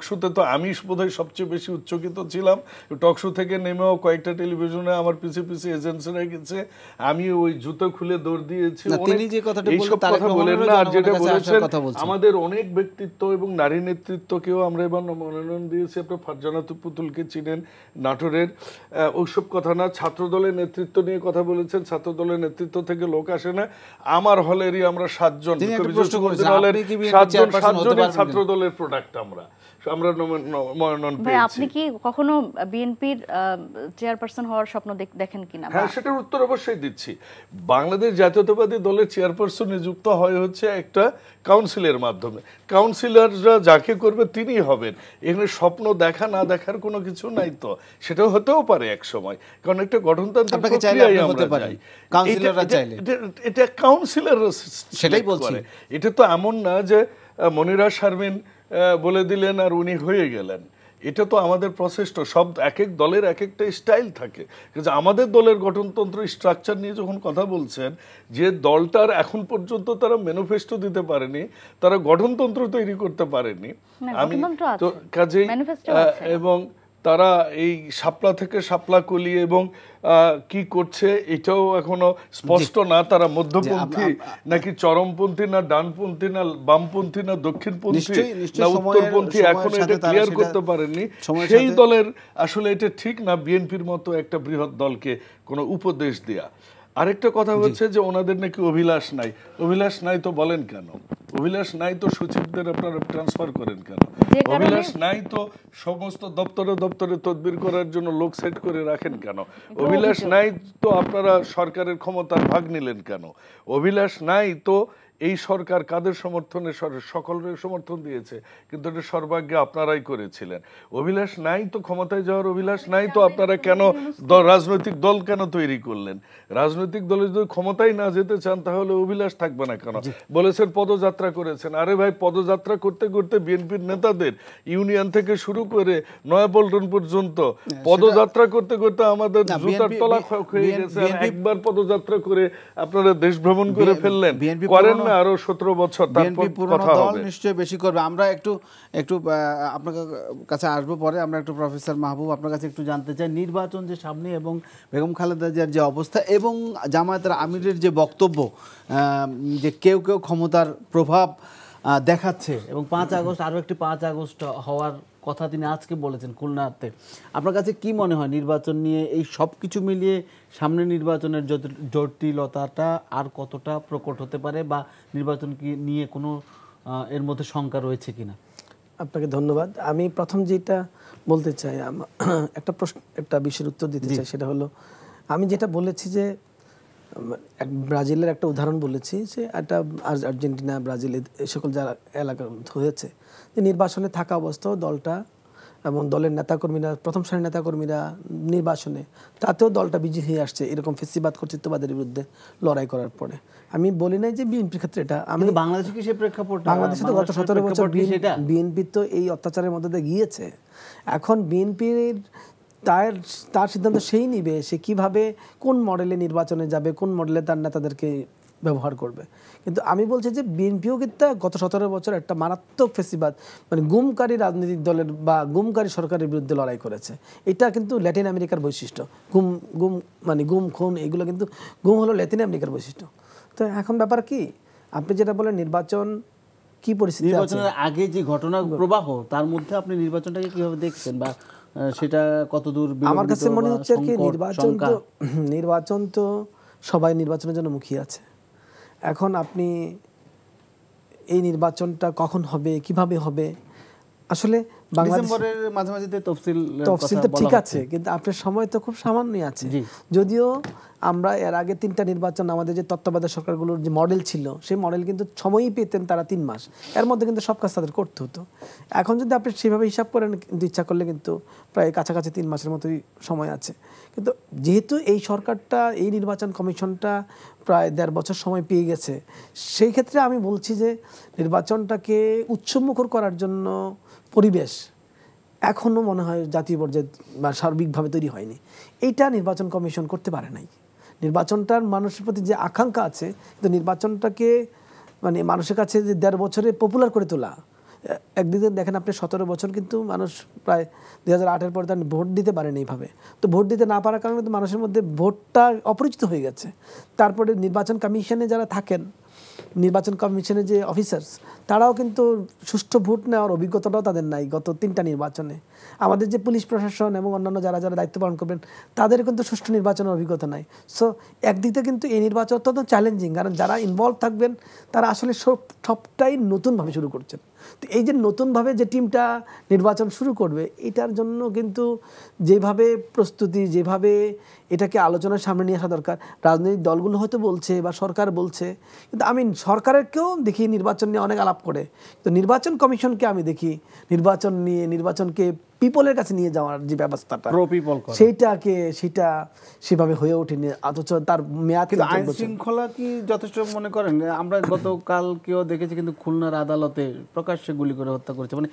শোতে তো আমি বোধহয় সবচেয়ে বেশি উচ্চকিত ছিলাম। টক শো থেকে নেমেও কয়েকটা টেলিভিশনে আমার পিছে পিছে এজেন্সিরা গেছে, আমি ওই জুতো খুলে দৌড় দিয়েছি। এইসব কথা বলেন না। আর যেটা বলেছেন, আমাদের অনেক ব্যক্তিত্ব এবং নারী নেতৃত্বকেও আমরা এবার মনোনয়ন দিয়েছি। আপনার ফারজানা পুতুলকে চিনেন, নাটোরের। ওইসব কথা না, ছাত্র দলের নেতৃত্ব নিয়ে কথা বলেছেন। ছাত্র দলের নেতৃত্ব থেকে লোক আসে না। আমার হলেরই আমরা 7 জন, 7 জনের ছাত্র দলের প্রোডাক্ট। আমরা মনোনয়ন পেয়েছি। আপনি কি কখনো বিএনপির চেয়ারপারসন হওয়ার স্বপ্ন দেখেন কিনা? হ্যাঁ, সেটার উত্তর অবশ্যই দিচ্ছি। বাংলাদেশ জাতীয়তাবাদী দলের চেয়ারপারসন নিযুক্ত হয় হচ্ছে একটা কাউন্সিলের মাধ্যমে। কাউন্সিলররা যাকে করবে তিনিই হবেন। এখানে স্বপ্ন দেখা না দেখার কোনো কিছু নাই, তো সেটাও হতেও পারে এক সময়, কারণ একটা গঠনতান্ত্রিক প্রক্রিয়ায় আমরা যাই। এটা কাউন্সিলররা সেটাই বলছে। এটা তো এমন না যে মনিরা শারমিন বলে দিলেন আর উনি হয়ে গেলেন। এটা তো আমাদের প্রসেসটা, সব এক এক দলের এক একটা স্টাইল থাকে। কিন্তু আমাদের দলের গঠনতন্ত্র স্ট্রাকচার নিয়ে যখন কথা বলছেন, যে দলটার এখন পর্যন্ত তারা ম্যানিফেস্টো দিতে পারেনি, তারা গঠনতন্ত্র তৈরি করতে পারেনি, আমি তো কাজেই, এবং তারা এই শাপলা থেকে শাপলা কলি এবং কি করছে এটাও এখনো স্পষ্ট না। তারা মধ্যপন্থী নাকি চরমপন্থী, না ডানপন্থী, না বামপন্থী, না দক্ষিণপন্থী, না উত্তরপন্থী, এখনো এটা ক্লিয়ার করতে পারেননি। সেই দলের আসলে এটা ঠিক না বিএনপির মতো একটা বৃহৎ দলকে কোনো উপদেশ দেয়া। আরেকটা কথা হচ্ছে যে ওনাদের নাকি অভিলাষ নাই। অভিলাষ নাই তো বলেন কেন? অভিলাষ নাই তো সচিবদের আপনারা ট্রান্সফার করেন কেন? অভিলাষ নাই তো সমস্ত দপ্তরে দপ্তরে তদবির করার জন্য লোক সেট করে রাখেন কেন? অভিলাষ নাই তো আপনারা সরকারের ক্ষমতার ভাগ নিলেন কেন? অভিলাষ নাই তো এই সরকার কাদের সমর্থনে? সকলের সমর্থন দিয়েছে, কিন্তু এটা সর্বাগ্যে আপনারাই করেছিলেন। অভিলাষ নাই তো ক্ষমতায় যাওয়ার অভিলাষ নাই তো আপনারা কেন রাজনৈতিক দল কেন তৈরি করলেন? রাজনৈতিক দলে যদি ক্ষমতায় না যেতে চান তাহলে অভিলাষ থাকবে না কেন? বলেছেন পদযাত্রা করেছেন। আরে ভাই, পদযাত্রা করতে করতে বিএনপির নেতাদের ইউনিয়ন থেকে শুরু করে নয়াপল্টন পর্যন্ত পদযাত্রা করতে করতে আমাদের জুতার তলা হয়ে গেছে। একবার পদযাত্রা করে আপনারা দেশ ভ্রমণ করে ফেললেন, করেন না আরো 17 বছর তারপর কথা হবে। নিশ্চয়ই বেশি করবে। আমরা একটু আপনার কাছে আসবো পরে। আমরা একটু প্রফেসর মাহবুব আপনার কাছে একটু জানতে চাই, নির্বাচন যে সামনে এবং বেগম খালেদা জিয়ার যে অবস্থা এবং জামায়াতের আমিরের যে বক্তব্য, যে কেউ কেউ ক্ষমতার প্রভাব দেখাচ্ছে এবং 5 আগস্ট আরও একটি 5 আগস্ট হওয়ার কথা তিনি আজকে বলেছেন খুলনাতে। আপনার কাছে কি মনে হয় নির্বাচন নিয়ে, এই সব কিছু মিলিয়ে সামনে নির্বাচনের জটিলতাটা আর কতটা প্রকট হতে পারে, বা নির্বাচন কি নিয়ে কোনো এর মধ্যে শঙ্কা রয়েছে কিনা? আপনাকে ধন্যবাদ। আমি প্রথম যেটা বলতে চাই, একটা বিষয়ের উত্তর দিতে চাই, সেটা হলো আমি যেটা বলেছি যে ব্রাজিলের একটা উদাহরণ বলেছি, যে একটা আর্জেন্টিনা, ব্রাজিল এই সকল যারা এলাকার হয়েছে, যে নির্বাচনে থাকা অবস্থাও দলটা এবং দলের নেতাকর্মীরা, প্রথম সারির নেতাকর্মীরা নির্বাচনে তাতেও দলটা বিজয়ী হয়ে আসছে এরকম ফেসিবাদ কর্তৃত্ববাদের বিরুদ্ধে লড়াই করার পরে। আমি বলি নাই যে বিএনপির ক্ষেত্রে এটা, আমি বাংলাদেশে কি সে প্রেক্ষাপট, বাংলাদেশে তো গত 17 বছর বিএনপি তো এই অত্যাচারের মধ্যে দিয়ে গিয়েছে। এখন বিএনপির তার সিদ্ধান্ত সেই নিবে, সে কিভাবে কোন মডেলে নির্বাচনে যাবে, কোন মডেলে তার নেতাদেরকে ব্যবহার করবে। কিন্তু আমি বলছি যে বিএনপিও কিন্তু গত 17 বছর একটা মারাত্মক ফেসিবাদ, মানে গুমকারী রাজনৈতিক দলের বা গুমকারী সরকারের বিরুদ্ধে লড়াই করেছে। এটা কিন্তু ল্যাটিন আমেরিকার বৈশিষ্ট্য। মানে গুম খুন এগুলো কিন্তু, গুম হলো ল্যাটিন আমেরিকার বৈশিষ্ট্য। তো এখন ব্যাপার কি, আপনি যেটা বলেন নির্বাচন কি পরিস্থিতি, নির্বাচনের আগে যে ঘটনা প্রবাহ, তার মধ্যে আপনি নির্বাচনটাকে কিভাবে দেখছেন, বা সেটা কতদূর? আমার কাছে মনে হচ্ছে কি, নির্বাচন তো সবাই নির্বাচনের জন্য মুখিয়ে আছে। এখন আপনি এই নির্বাচনটা কখন হবে, কিভাবে হবে, আসলে ডিসেম্বরের মাঝামাঝি তফসিল তো ঠিক আছে, কিন্তু আপনার সময় তো খুব সামান্যই আছে। যদিও আমরা এর আগে 3টা নির্বাচন আমাদের যে তত্ত্বাবধায়ক সরকারগুলোর যে মডেল ছিল, সেই মডেল কিন্তু সময়ই পেতেন তারা 3 মাস, এর মধ্যে কিন্তু সব কাজ তাদের করতে হতো। এখন যদি আপনি সেভাবে হিসাব করেন, কিন্তু ইচ্ছা করলে কিন্তু প্রায় কাছাকাছি 3 মাসের মতোই সময় আছে। কিন্তু যেহেতু এই সরকারটা, এই নির্বাচন কমিশনটা প্রায় 1.5 বছর সময় পেয়ে গেছে, সেই ক্ষেত্রে আমি বলছি যে নির্বাচনটাকে উৎসবমুখর করার জন্য পরিবেশ এখনও মনে হয় জাতীয় পর্যায়ে বা সার্বিকভাবে তৈরি হয়নি। এইটা নির্বাচন কমিশন করতে পারে নাই। নির্বাচনটার মানুষের প্রতি যে আকাঙ্ক্ষা আছে, কিন্তু নির্বাচনটাকে মানে মানুষের কাছে যে 1.5 বছরে পপুলার করে তোলা, একদিকে দেখেন আপনি 17 বছর কিন্তু মানুষ প্রায় 2008-এর পরে তার ভোট দিতে পারেনি এইভাবে। তো ভোট দিতে না পারার কারণে তো মানুষের মধ্যে ভোটটা অপরিচিত হয়ে গেছে। তারপরে নির্বাচন কমিশনে যারা থাকেন, নির্বাচন কমিশনের যে অফিসার্স, তারাও কিন্তু সুষ্ঠু ভোট নেওয়ার অভিজ্ঞতাটাও তাদের নাই গত 3টা নির্বাচনে। আমাদের যে পুলিশ প্রশাসন এবং অন্যান্য যারা যারা দায়িত্ব পালন করবেন, তাদের কিন্তু সুষ্ঠু নির্বাচনের অভিজ্ঞতা নাই। সো একদিকে কিন্তু এই নির্বাচন অত্যন্ত চ্যালেঞ্জিং, কারণ যারা ইনভলভ থাকবেন তারা আসলে সবটাই নতুনভাবে শুরু করছেন। তো এই যে নতুনভাবে যে টিমটা নির্বাচন শুরু করবে, এটার জন্য কিন্তু যেভাবে প্রস্তুতি, যেভাবে এটাকে আলোচনার সামনে নিয়ে আসা দরকার, রাজনৈতিক দলগুলো হয়তো বলছে বা সরকার বলছে, কিন্তু আমি সরকারেরকেও দেখি নির্বাচন নিয়ে অনেক আলাপ করে, তো নির্বাচন কমিশনকে আমি দেখি নির্বাচন নিয়ে, নির্বাচনকে পিপলের কাছে নিয়ে যাওয়ার যে ব্যবস্থাটা, সেটা সেভাবে হয়ে ওঠেনি। অথচ তার মেয়াদ আইন শৃঙ্খলা কি যথেষ্ট মনে করেন? আমরা গতকাল কেউ দেখেছি কিন্তু খুলনার আদালতে প্রকাশ্যে গুলি করে হত্যা করেছে। মানে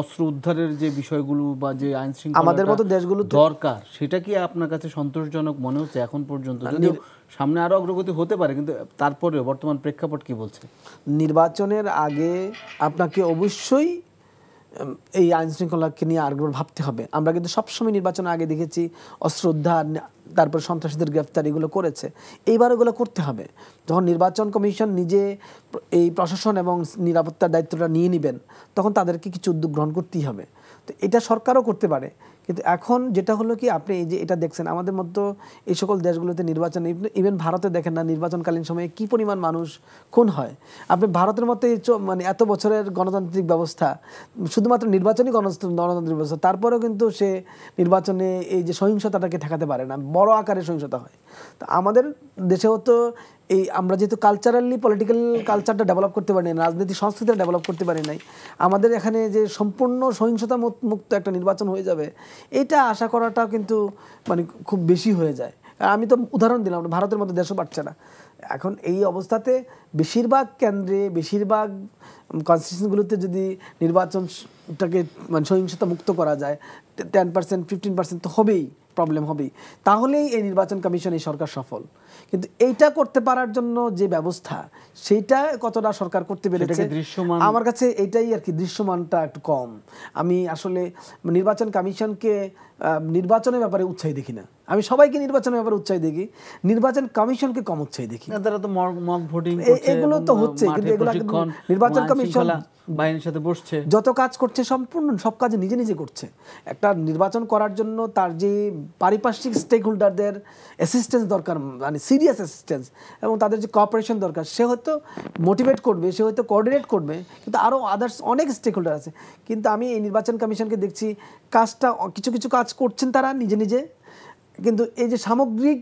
অস্ত্র উদ্ধারের যে বিষয়গুলো বা যে আইন শৃঙ্খলা আমাদের মতো দেশগুলো দরকার, সেটা কি আপনার কাছে সন্তোষজনক মনে হচ্ছে এখন পর্যন্ত? যদিও সামনে আরো অগ্রগতি হতে পারে, কিন্তু তারপরেও বর্তমান প্রেক্ষাপট কি বলছে? নির্বাচনের আগে আপনাকে অবশ্যই এই আইন শৃঙ্খলাকে নিয়ে আরেকবার ভাবতে হবে। আমরা কিন্তু সবসময় নির্বাচনের আগে দেখেছি অস্ত্র উদ্ধার, তারপর সন্ত্রাসীদের গ্রেফতার, এগুলো করেছে। এইবার এগুলো করতে হবে। যখন নির্বাচন কমিশন নিজে এই প্রশাসন এবং নিরাপত্তার দায়িত্বটা নিয়ে নেবেন, তখন তাদেরকে কিছু উদ্যোগ গ্রহণ করতেই হবে। তো এটা সরকারও করতে পারে। কিন্তু এখন যেটা হলো কি, আপনি এই যে এটা দেখছেন আমাদের মধ্যে এই সকল দেশগুলোতে নির্বাচন, ইভেন ভারতে দেখেন না নির্বাচনকালীন সময়ে কি পরিমাণ মানুষ খুন হয়। আপনি ভারতের মতো মানে এত বছরের গণতান্ত্রিক ব্যবস্থা, শুধুমাত্র নির্বাচনই গণতান্ত্রিক ব্যবস্থা, তারপরেও কিন্তু সে নির্বাচনে এই যে সহিংসতাটাকে ঠেকাতে পারে না, বড় আকারে সহিংসতা হয়। তো আমাদের দেশেও তো এই আমরা যেহেতু কালচারালি পলিটিক্যাল কালচারটা ডেভেলপ করতে পারি না, রাজনৈতিক সংস্কৃতিটা ডেভেলপ করতে পারি নাই, আমাদের এখানে যে সম্পূর্ণ সহিংসতা মুক্ত একটা নির্বাচন হয়ে যাবে, এটা আশা করাটাও কিন্তু মানে খুব বেশি হয়ে যায়। আমি তো উদাহরণ দিলাম, ভারতের মতো দেশও পারছে না। এখন এই অবস্থাতে বেশিরভাগ কেন্দ্রে, বেশিরভাগ কনস্টিটিউশনগুলোতে যদি নির্বাচনটাকে মানে সহিংসতা মুক্ত করা যায়, 10% 15% তো হবেই, প্রবলেম হবেই, তাহলেই এই নির্বাচন কমিশন, এই সরকার সফল। কিন্তু এইটা করতে পারার জন্য যে ব্যবস্থা, সেইটা কতটা সরকার করতে পেরেছে আমার কাছে এইটাই আর কি, দৃশ্যমানটা একটু কম। আমি আসলে নির্বাচন কমিশনকে নির্বাচনের ব্যাপারে উৎসাহী দেখি না। আমি সবাইকে নির্বাচনের ব্যাপারে উৎসাহী দেখি, নির্বাচন কমিশনকে কম উৎসাহী দেখি। তারা তো মক ভোটিং এগুলো তো হচ্ছে, কিন্তু এগুলো নির্বাচন কমিশন বাহিনীর সাথে বসছে, যত কাজ করছে সম্পূর্ণ সব কাজ নিজে নিজে করছে। একটা নির্বাচন করার জন্য তার যে পারিপার্শ্বিক স্টেক হোল্ডারদের অ্যাসিস্ট্যান্স দরকার, মানে সিরিয়াস অ্যাসিস্ট্যান্স, এবং তাদের যে কোঅপারেশন দরকার, সে হয়তো মোটিভেট করবে, সে হয়তো কোঅর্ডিনেট করবে, কিন্তু আরও আদার্স অনেক স্টেক হোল্ডার আছে। কিন্তু আমি এই নির্বাচন কমিশনকে দেখছি কাজটা কিছু কিছু কাজ করছেন তারা নিজে নিজে, কিন্তু এই যে সামগ্রিক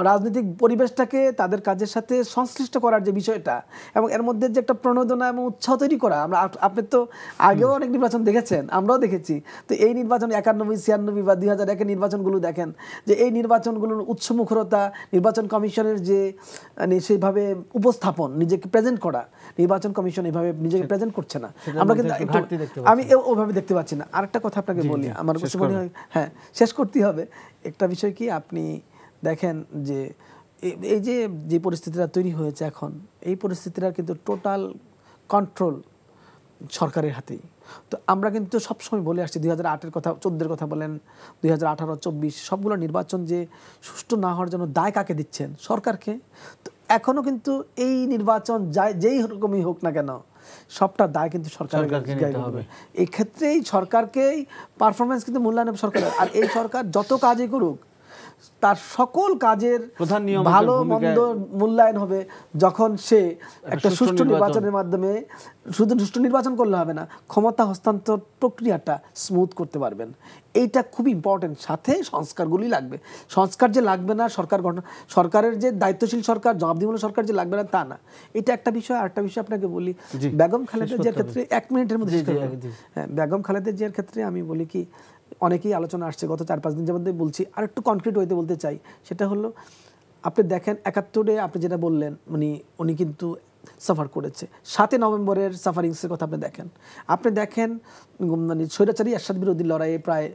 রাজনৈতিক পরিবেশটাকে তাদের কাজের সাথে সংশ্লিষ্ট করার যে বিষয়টা, এবং এর মধ্যে যে একটা প্রণোদনা এবং উৎসাহ তৈরি করা, আমরা আপনি তো আগেও অনেক নির্বাচন দেখেছেন, আমরাও দেখেছি। তো এই নির্বাচন 91, 96 বা 2001-এর নির্বাচনগুলো দেখেন, যে এই নির্বাচনগুলোর উৎসমুখরতা, নির্বাচন কমিশনের যে মানে সেইভাবে উপস্থাপন, নিজেকে প্রেজেন্ট করা, নির্বাচন কমিশন এভাবে নিজেকে প্রেজেন্ট করছে না। আমরা কিন্তু আমি ওভাবে দেখতে পাচ্ছি না। আরেকটা কথা আপনাকে বলি, আমার কাছে মনে হয়, হ্যাঁ শেষ করতেই হবে। একটা বিষয় কি, আপনি দেখেন যে এই যে পরিস্থিতিটা তৈরি হয়েছে এখন, এই পরিস্থিতিটা কিন্তু টোটাল কন্ট্রোল সরকারের হাতেই। তো আমরা কিন্তু সবসময় বলে আসছি, 2008-এর কথা, 14-এর কথা বলেন, 2018, 24 সবগুলো নির্বাচন যে সুষ্ঠু না হওয়ার জন্য দায় কাকে দিচ্ছেন? সরকারকে। তো এখনও কিন্তু এই নির্বাচন যেই রকমই হোক না কেন, সবটা দায় কিন্তু সরকারের গায়ে হবে। এই ক্ষেত্রেই সরকারকেই পারফরমেন্স কিন্তু মূল্যায়ন সরকারের। আর এই সরকার যত কাজই করুক, তার সকল কাজের প্রধান নিয়ামকের ভালো ভূমিকায়- মন্দ মূল্যায়ন হবে যখন সে একটা সুষ্ঠু সুষ্ঠু নির্বাচন। নির্বাচনের মাধ্যমে, শুধু সুষ্ঠু নির্বাচন করলে হবে না, ক্ষমতা হস্তান্তর প্রক্রিয়াটা স্মুথ করতে পারবেন। এইটা খুব ইম্পর্টেন্ট। সাথে সংস্কারগুলি লাগবে। সংস্কার যে লাগবে না, সরকার গঠন, সরকারের যে দায়িত্বশীল সরকার, জবাবদিহিমূলক সরকার যে লাগবে না তা না। এটা একটা বিষয়। আরেকটা বিষয় আপনাকে বলি, জি, বেগম খালেদা জিয়ার করতে ক্ষেত্রে 1 মিনিটের মধ্যে জি, শেষ করে জি, দেব। জি। হ্যাঁ, বেগম খালেদা জিয়ার ক্ষেত্রে আমি বলি কি, অনেকেই আলোচনা আসছে গত 4-5 দিন যাবত বলছি, আর একটু কনক্রিট হইতে বলতে চাই। সেটা হলো, আপনি দেখেন 71-এ আপনি যেটা বললেন, উনি কিন্তু সাফার করেছে। 7 নভেম্বরের সাফারিংসের কথা আপনি দেখেন। আপনি দেখেন স্বৈরাচারী এরশাদ বিরোধী লড়াইয়ে প্রায়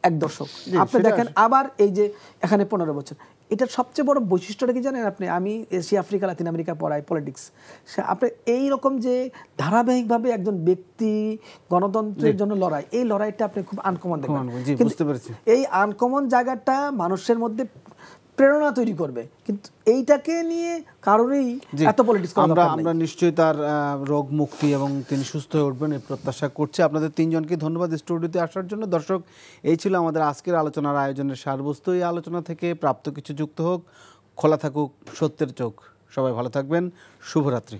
1 দশক। আপনি সেটা দেখেন আবার এই যে এখানে 15 বছর। এটার সবচেয়ে বড় বৈশিষ্ট্যটা কি জানেন আপনি? আমি এশিয়া, আফ্রিকা, লাতিন আমেরিকা পড়াই পলিটিক্স। আপনি এইরকম যে ধারাবাহিকভাবে একজন ব্যক্তি গণতন্ত্রের জন্য লড়াই, এই লড়াইটা আপনি খুব আনকমন দেখবেন। জি, কিন্তু বুঝতে পেরেছি। এই আনকমন জায়গাটা মানুষের মধ্যে প্রেরণা তৈরি করবে, কিন্তু এইটাকে নিয়ে কারোরই জি, এত পলিটিক্স করা দরকার নেই। আমরা নিশ্চয়ই তার রোগ মুক্তি এবং তিনি সুস্থ হয়ে উঠবেন এই প্রত্যাশা করছি। আপনাদের 3 জনকে ধন্যবাদ স্টুডিওতে আসার জন্য। দর্শক, এই ছিল আমাদের আজকের আলোচনার আয়োজনের সারবস্তু। এই আলোচনা থেকে প্রাপ্ত কিছু যুক্ত হোক, খোলা থাকুক সত্যের চোখ। সবাই ভালো থাকবেন। শুভরাত্রি।